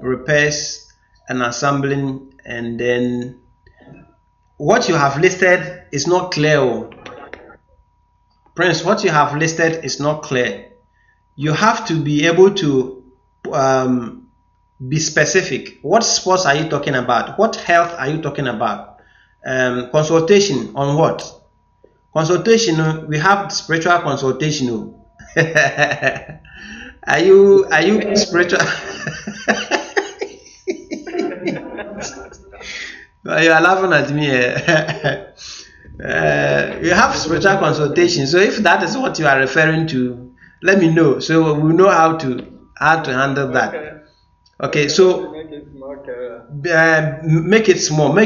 repairs and assembling, and then what you have listed is not clear. Prince, what you have listed is not clear. You have to be able to be specific. What sports are you talking about? What health are you talking about? Consultation on what? Consultation, we have spiritual consultation. Are you spiritual? You are laughing at me. You have spiritual consultation. So if that is what you are referring to, let me know, so we know how to handle that. Okay, so make it small.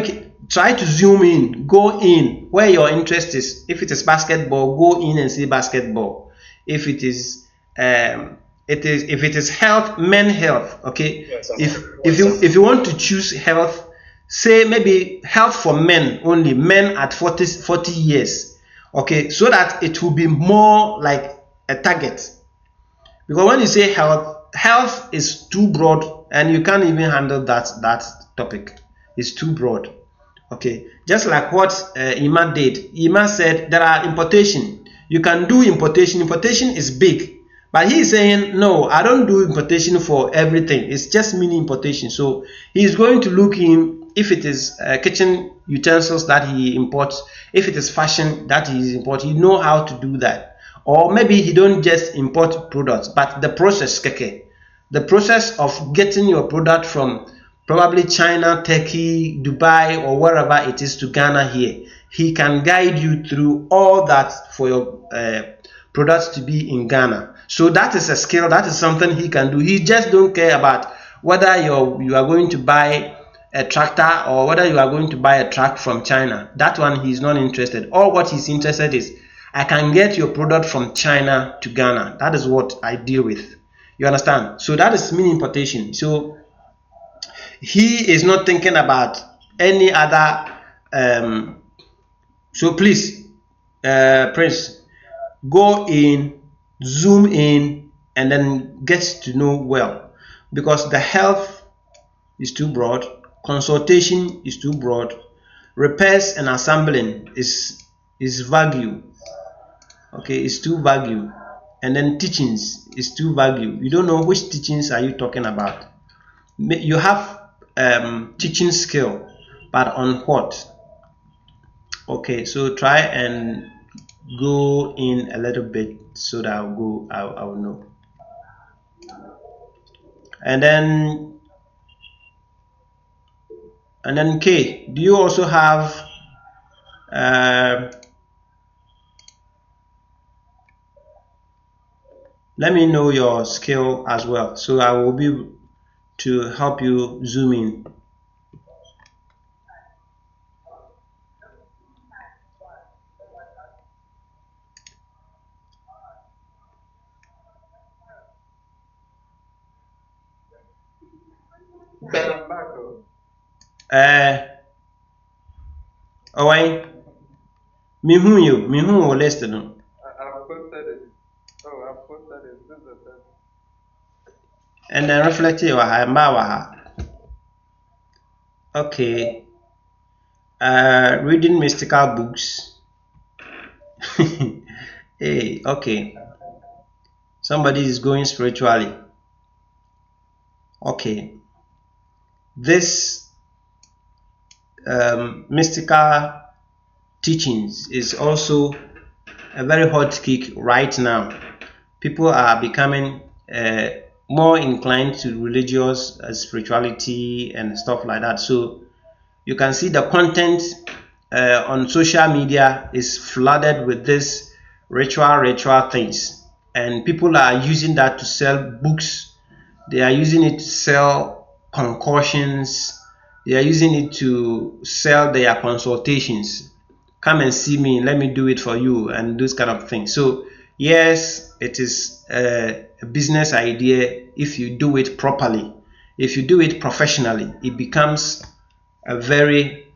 Try to zoom in. Go in where your interest is. If it is basketball, go in and say basketball. If it is health, men health. Okay. If you want to choose health, say maybe health for men only, men at 40 years. Okay, so that it will be more like a target. Because when you say health is too broad, and you can't even handle that topic. It's too broad. Okay, just like what Ima did. Ima said there are importation. You can do importation. Importation is big, but he is saying no, I don't do importation for everything. It's just mini importation. So he is going to look in if it is kitchen utensils that he imports, if it is fashion that he imports. He know how to do that. Or maybe he don't just import products, but the process, the process of getting your product from probably China, Turkey, Dubai, or wherever it is to Ghana here. He can guide you through all that for your products to be in Ghana. So that is a skill. That is something he can do. He just don't care about whether you are going to buy a tractor or whether you are going to buy a truck from China. That one he's not interested. All what he's interested is, I can get your product from China to Ghana. That is what I deal with. You understand? So that is mini importation. So he is not thinking about any other. So please, Prince, go in, zoom in, and then get to know well, because the health is too broad, consultation is too broad, repairs and assembling is vague. Okay, it's too vague, and then teachings is too vague. You don't know which teachings are you talking about. You have teaching skill, but on what? Okay, so try and go in a little bit so that I'll know. And then K, do you also have let me know your skill as well, so I will be able to help you zoom in. Alright, me who will listen. I've posted it. Oh, I've posted it. This is the first. And then reflect your waha. Okay. Reading mystical books. Hey, okay. Somebody is going spiritually. Okay. This mystical teachings is also a very hot kick right now. People are becoming more inclined to religious spirituality and stuff like that. So you can see the content on social media is flooded with this ritual things, and people are using that to sell books. They are using it to sell concoctions. They are using it to sell their consultations. Come and see me, let me do it for you, and those kind of things. So yes, it is a business idea if you do it properly. If you do it professionally, it becomes a very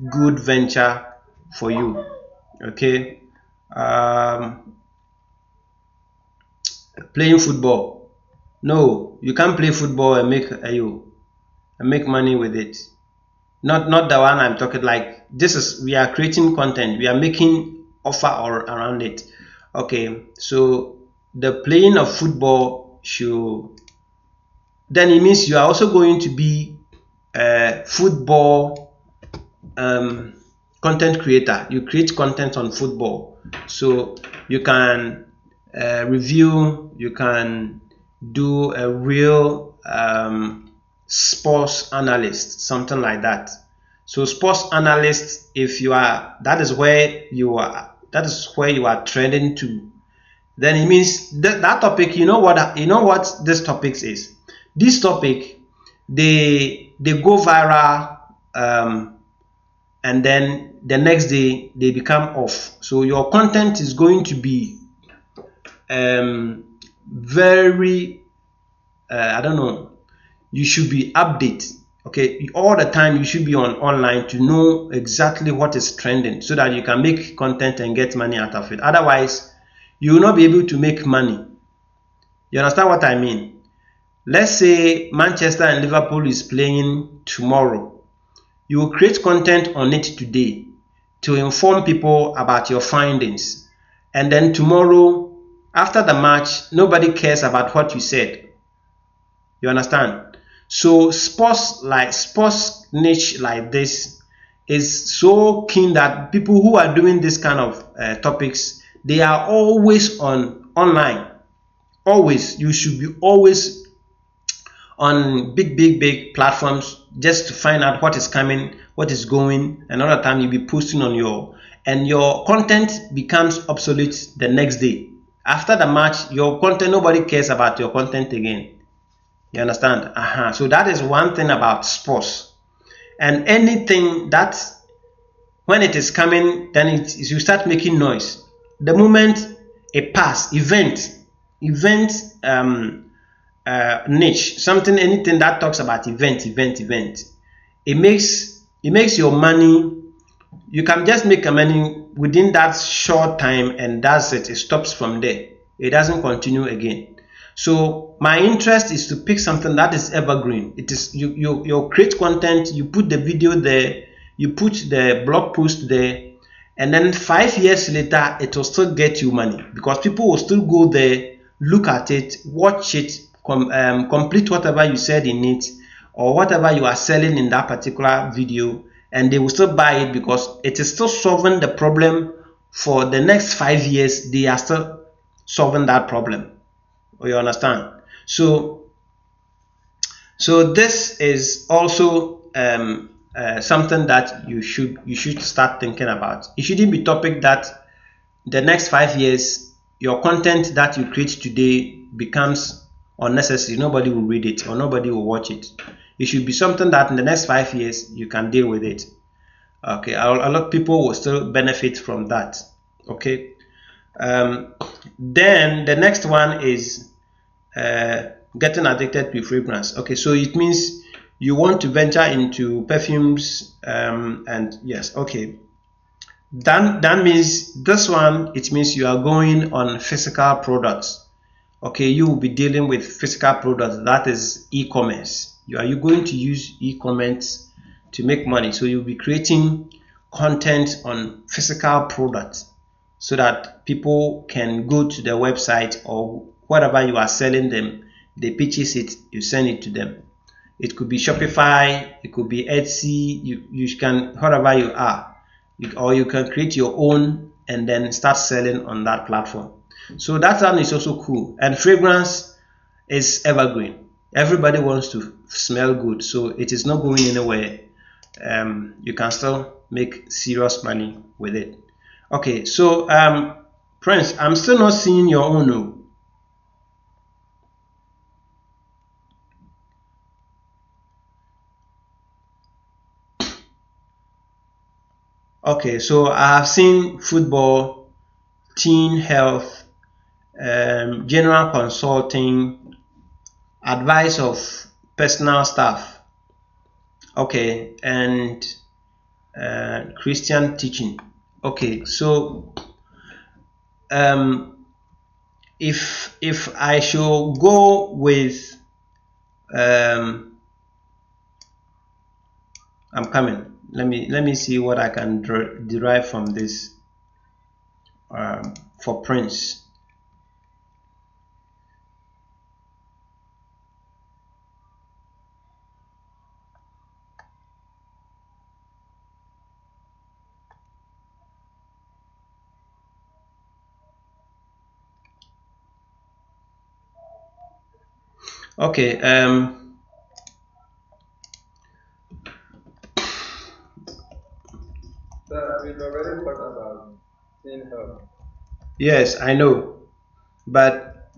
good venture for you. Okay. Playing football, no, you can't play football and make money with it. Not the one I'm talking. Like, this is, we are creating content, we are making offer or around it. Okay, so the playing of football should, then it means you are also going to be a football content creator. You create content on football, so you can review, you can do a real sports analyst, something like that. So sports analyst, if you are, that is where you are trending to, then it means that topic, you know what this topic is. This topic, they go viral, and then the next day they become off. So your content is going to be very I don't know, you should be updated. Okay, all the time you should be online to know exactly what is trending, so that you can make content and get money out of it. Otherwise, you will not be able to make money. You understand what I mean? Let's say Manchester and Liverpool is playing tomorrow. You will create content on it today to inform people about your findings, and then tomorrow after the match, nobody cares about what you said. You understand? So sports niche like this is so keen that people who are doing this kind of topics, they are always online. Always, you should be always on big platforms, just to find out what is coming, what is going. Another time you'll be posting on your content becomes obsolete the next day. After the match, your content, nobody cares about your content again. You understand? So that is one thing about sports. And anything that, when it is coming, then you start making noise. The moment a pass, event niche, something, anything that talks about event, it makes your money. You can just make money within that short time, and that's it. It stops from there. It doesn't continue again. So my interest is to pick something that is evergreen. It is you create content, you put the video there, you put the blog post there, and then 5 years later it will still get you money, because people will still go there, look at it, watch it, complete whatever you said in it, or whatever you are selling in that particular video, and they will still buy it because it is still solving the problem. For the next 5 years, they are still solving that problem. You understand? So So this is also something that you should start thinking about. It shouldn't be topic that the next 5 years your content that you create today becomes unnecessary. Nobody will read it or nobody will watch it. It should be something that in the next 5 years you can deal with it. Okay, a lot of people will still benefit from that. Okay, then the next one is getting addicted to fragrance. Okay, so it means you want to venture into perfumes, and yes, okay, that means this one, it means you are going on physical products. Okay, you will be dealing with physical products, that is e-commerce. You going to use e-commerce to make money, so you'll be creating content on physical products so that people can go to the website or whatever you are selling them, they purchase it, you send it to them. It could be Shopify, it could be Etsy, you can, whatever you are, or you can create your own and then start selling on that platform. So that one is also cool. And fragrance is evergreen. Everybody wants to smell good, so it is not going anywhere. You can still make serious money with it. Okay, so Prince, I'm still not seeing your own. No. Okay, so I have seen football, teen health, general consulting, advice of personal staff. Okay, and Christian teaching. Okay, so if I should go with I'm coming. Let me see what I can derive from this for Prince. Okay, Sir, we've already talked about teen health. yes, I know, but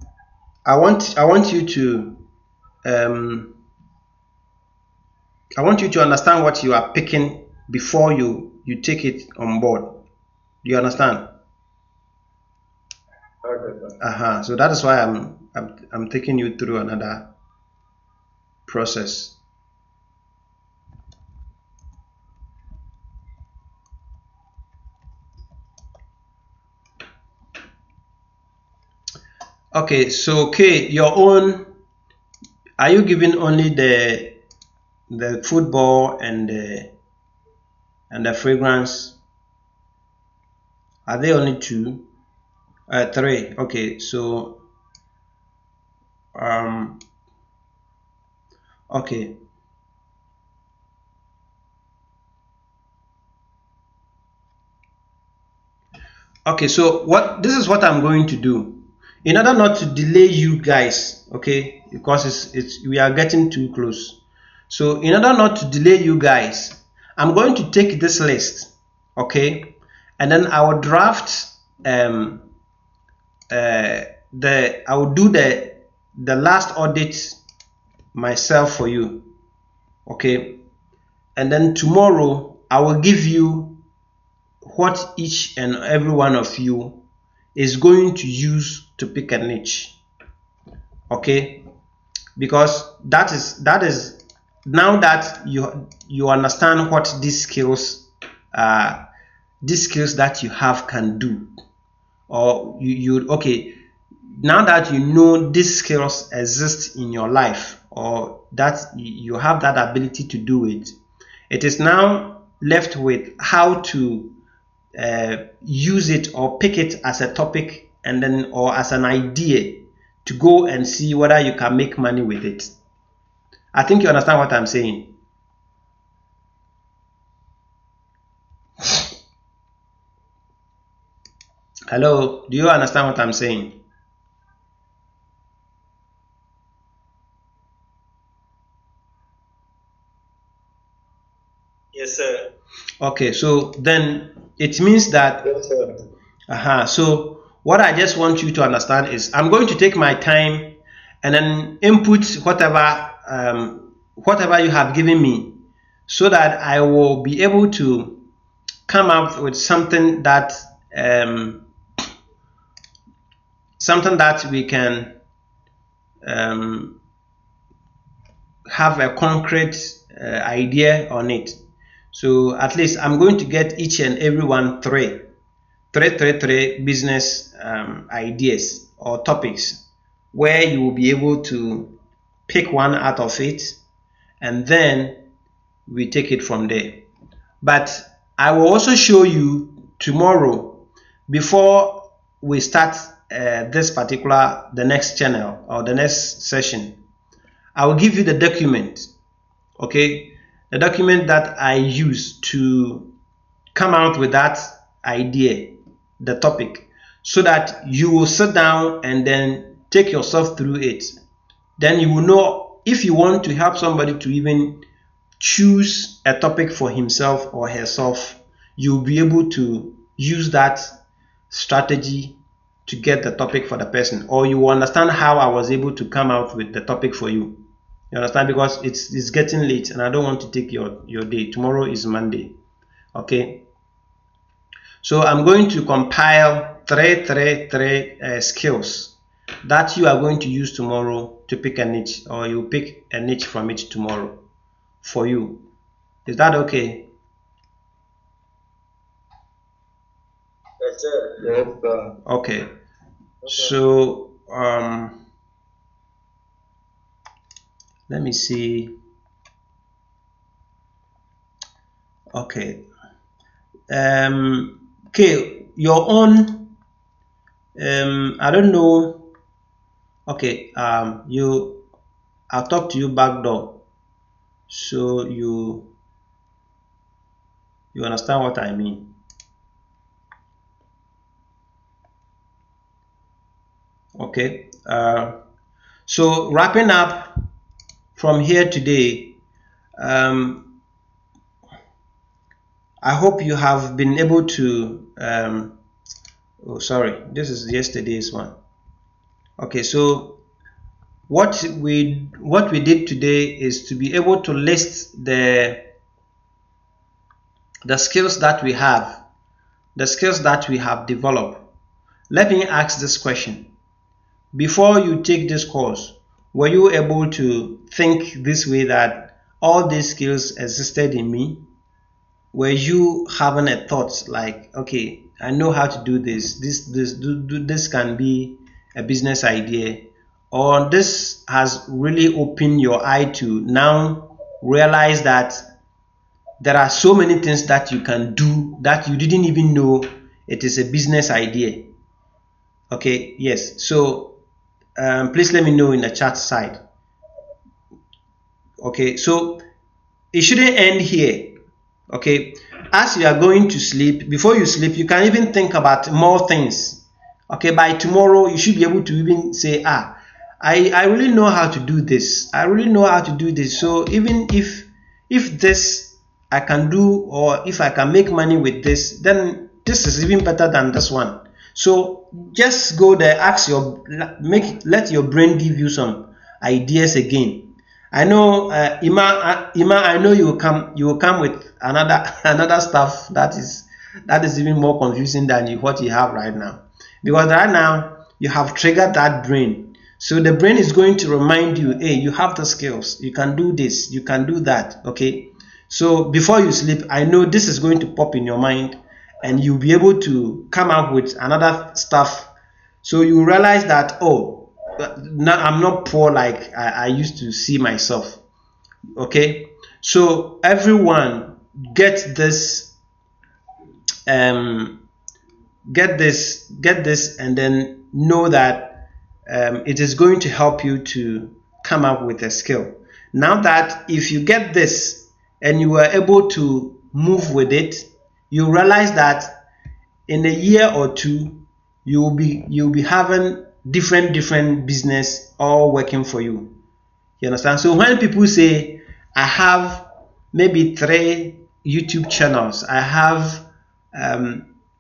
I want you to I want you to understand what you are picking before you take it on board. Do you understand? Okay, sir. So that is why I'm taking you through another process. Okay, so okay, your own, are you giving only the football and the fragrance? Are they only two? Three. Okay, so okay. Okay, so this is what I'm going to do. In order not to delay you guys, okay, because we are getting too close. So in order not to delay you guys, I'm going to take this list, okay, and then I will draft I will do the last audit myself for you, okay, and then tomorrow I will give you what each and every one of you is going to use to pick a niche, okay, because that is now that you understand what these skills that you have can do, or you okay, now that you know these skills exist in your life, or that you have that ability to do it, it is now left with how to use it or pick it as a topic, and then or as an idea to go and see whether you can make money with it. I think you understand what I'm saying. Hello, do you understand what I'm saying? Okay, so then it means that Yes, sir. so what I just want you to understand is I'm going to take my time and then input whatever you have given me, so that I will be able to come up with something that we can have a concrete idea on it. So at least I'm going to get each and every one three business ideas or topics, where you will be able to pick one out of it, and then we take it from there. But I will also show you tomorrow, before we start the next channel or the next session, I will give you the document, okay, the document that I use to come out with that idea, the topic, so that you will sit down and then take yourself through it. Then you will know, if you want to help somebody to even choose a topic for himself or herself, you'll be able to use that strategy to get the topic for the person, or you will understand how I was able to come out with the topic for you. You understand? Because it's getting late and I don't want to take your day. Tomorrow is Monday. Okay. So I'm going to compile three skills that you are going to use tomorrow to pick a niche, or you pick a niche from it tomorrow for you. Is that okay? Yes, sir. Yes, sir. Okay. So let me see. Okay. Okay, your own. I don't know. Okay. I'll talk to you back door, so you understand what I mean. Okay. So wrapping up from here today, I hope you have been able to oh, sorry, this is yesterday's one. Okay, so what we did today is to be able to list the skills that we have, developed. Let me ask this question: before you take this course, were you able to think this way, that all these skills existed in me? Were you having a thought like, okay, I know how to do this, this can be a business idea, or this has really opened your eye to now realize that there are so many things that you can do that you didn't even know it is a business idea? Okay, yes. So please let me know in the chat side. Okay, so it shouldn't end here. Okay, as you are going to sleep, before you sleep, you can even think about more things. Okay, by tomorrow you should be able to even say, I really know how to do this. I really know how to do this. So even if this I can do, or if I can make money with this, then this is even better than this one. So just go there, let your brain give you some ideas again. I know, Ima, I know you will come with another stuff that is even more confusing than what you have right now, because right now you have triggered that brain. So the brain is going to remind you, hey, you have the skills, you can do this, you can do that. Okay, so before you sleep, I know this is going to pop in your mind, and you'll be able to come up with another stuff. So you realize that, oh, now I'm not poor like I used to see myself. Okay, so everyone get this, and then know that it is going to help you to come up with a skill. Now that if you get this and you are able to move with it, you realize that in a year or two you'll be having different business all working for you. You understand? So when people say, I have maybe 3 YouTube channels. I have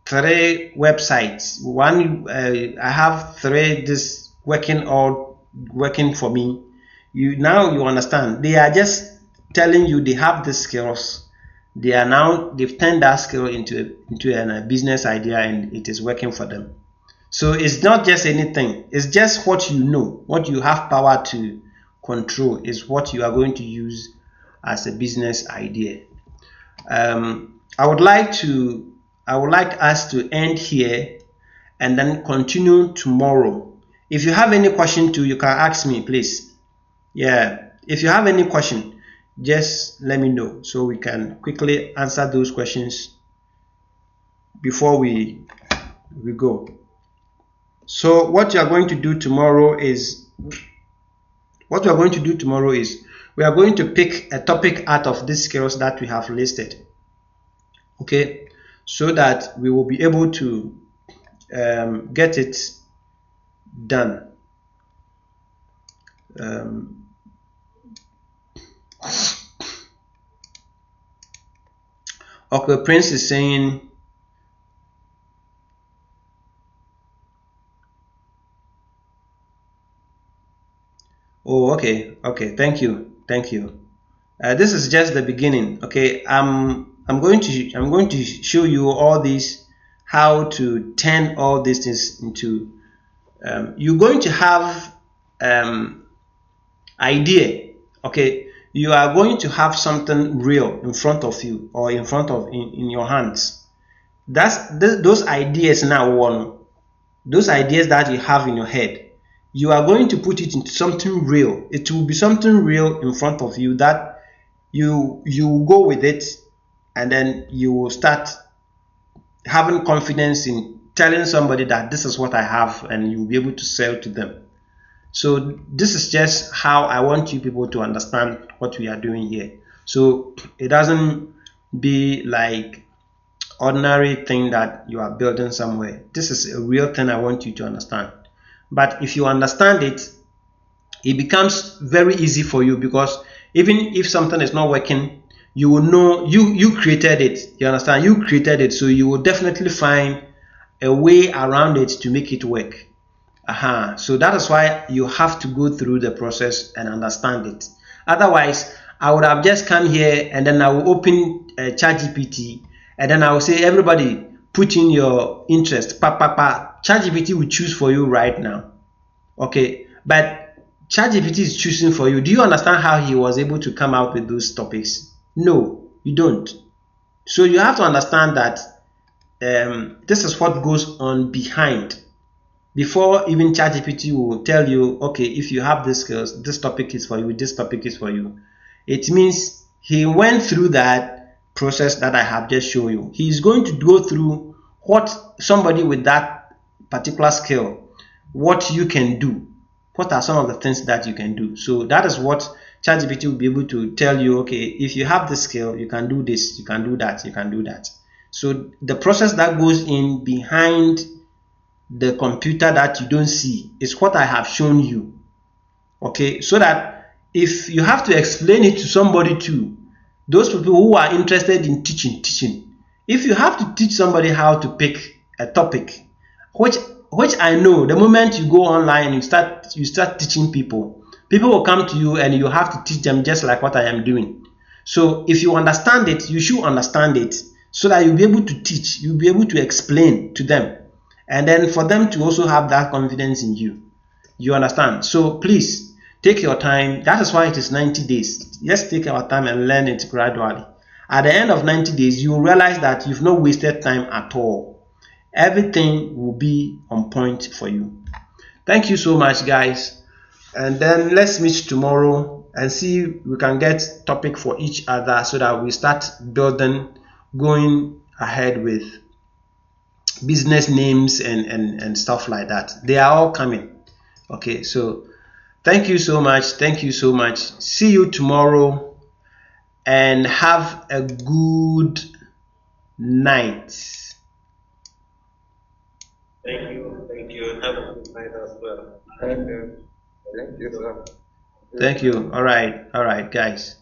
3 websites. One, I have 3 this working for me. You understand. They are just telling you they have the skills. They've turned that skill into a business idea, and it is working for them. So it's not just anything. It's just what you know, what you have power to control is what you are going to use as a business idea. I would like us to end here and then continue tomorrow. If you have any question too, you can ask me, please. Yeah, if you have any question, just let me know so we can quickly answer those questions before we go. So what you are going to do tomorrow is we are going to pick a topic out of these skills that we have listed, okay, so that we will be able to get it done. Okay, Prince is saying oh, okay, thank you. This is just the beginning. Okay, I'm going to show you all these, how to turn all these things into you're going to have idea. Okay, you are going to have something real in front of you, or in your hands. Those ideas now, those ideas that you have in your head, you are going to put it into something real. It will be something real in front of you that you go with it, and then you will start having confidence in telling somebody that this is what I have, and you'll be able to sell to them. So this is just how I want you people to understand what we are doing here. So it doesn't be like ordinary thing that you are building somewhere. This is a real thing I want you to understand. But if you understand it, it becomes very easy for you, because even if something is not working, you will know you created it. You understand? You created it, so you will definitely find a way around it to make it work. So that is why you have to go through the process and understand it. Otherwise, I would have just come here and then I will open ChatGPT, and then I will say, everybody put in your interest. ChatGPT will choose for you right now. Okay, but ChatGPT is choosing for you. Do you understand how he was able to come out with those topics? No, you don't. So you have to understand that this is what goes on behind. Before even ChatGPT will tell you, okay, if you have these skills, this topic is for you, this topic is for you. It means he went through that process that I have just shown you. He's going to go through what somebody with that particular skill, what you can do. What are some of the things that you can do? So that is what ChatGPT will be able to tell you, okay, if you have the skill, you can do this, you can do that, you can do that. So the process that goes in behind the computer that you don't see is what I have shown you. Okay, so that if you have to explain it to somebody too, those people who are interested in teaching, if you have to teach somebody how to pick a topic, which I know, the moment you go online and you start teaching people will come to you and you have to teach them, just like what I am doing. So if you understand it, you should understand it, so that you'll be able to teach, you'll be able to explain to them, and then for them to also have that confidence in you. You understand? So please take your time. That is why it is 90 days. Let's take our time and learn it gradually. At the end of 90 days, you will realize that you've not wasted time at all. Everything will be on point for you. Thank you so much, guys. And then let's meet tomorrow and see if we can get topic for each other, so that we start building, going ahead with business names and stuff like that. They are all coming. Okay, so thank you so much. See you tomorrow, and have a good night. Thank you. Have a good night as well. Thank you, sir. Thank you. All right, guys.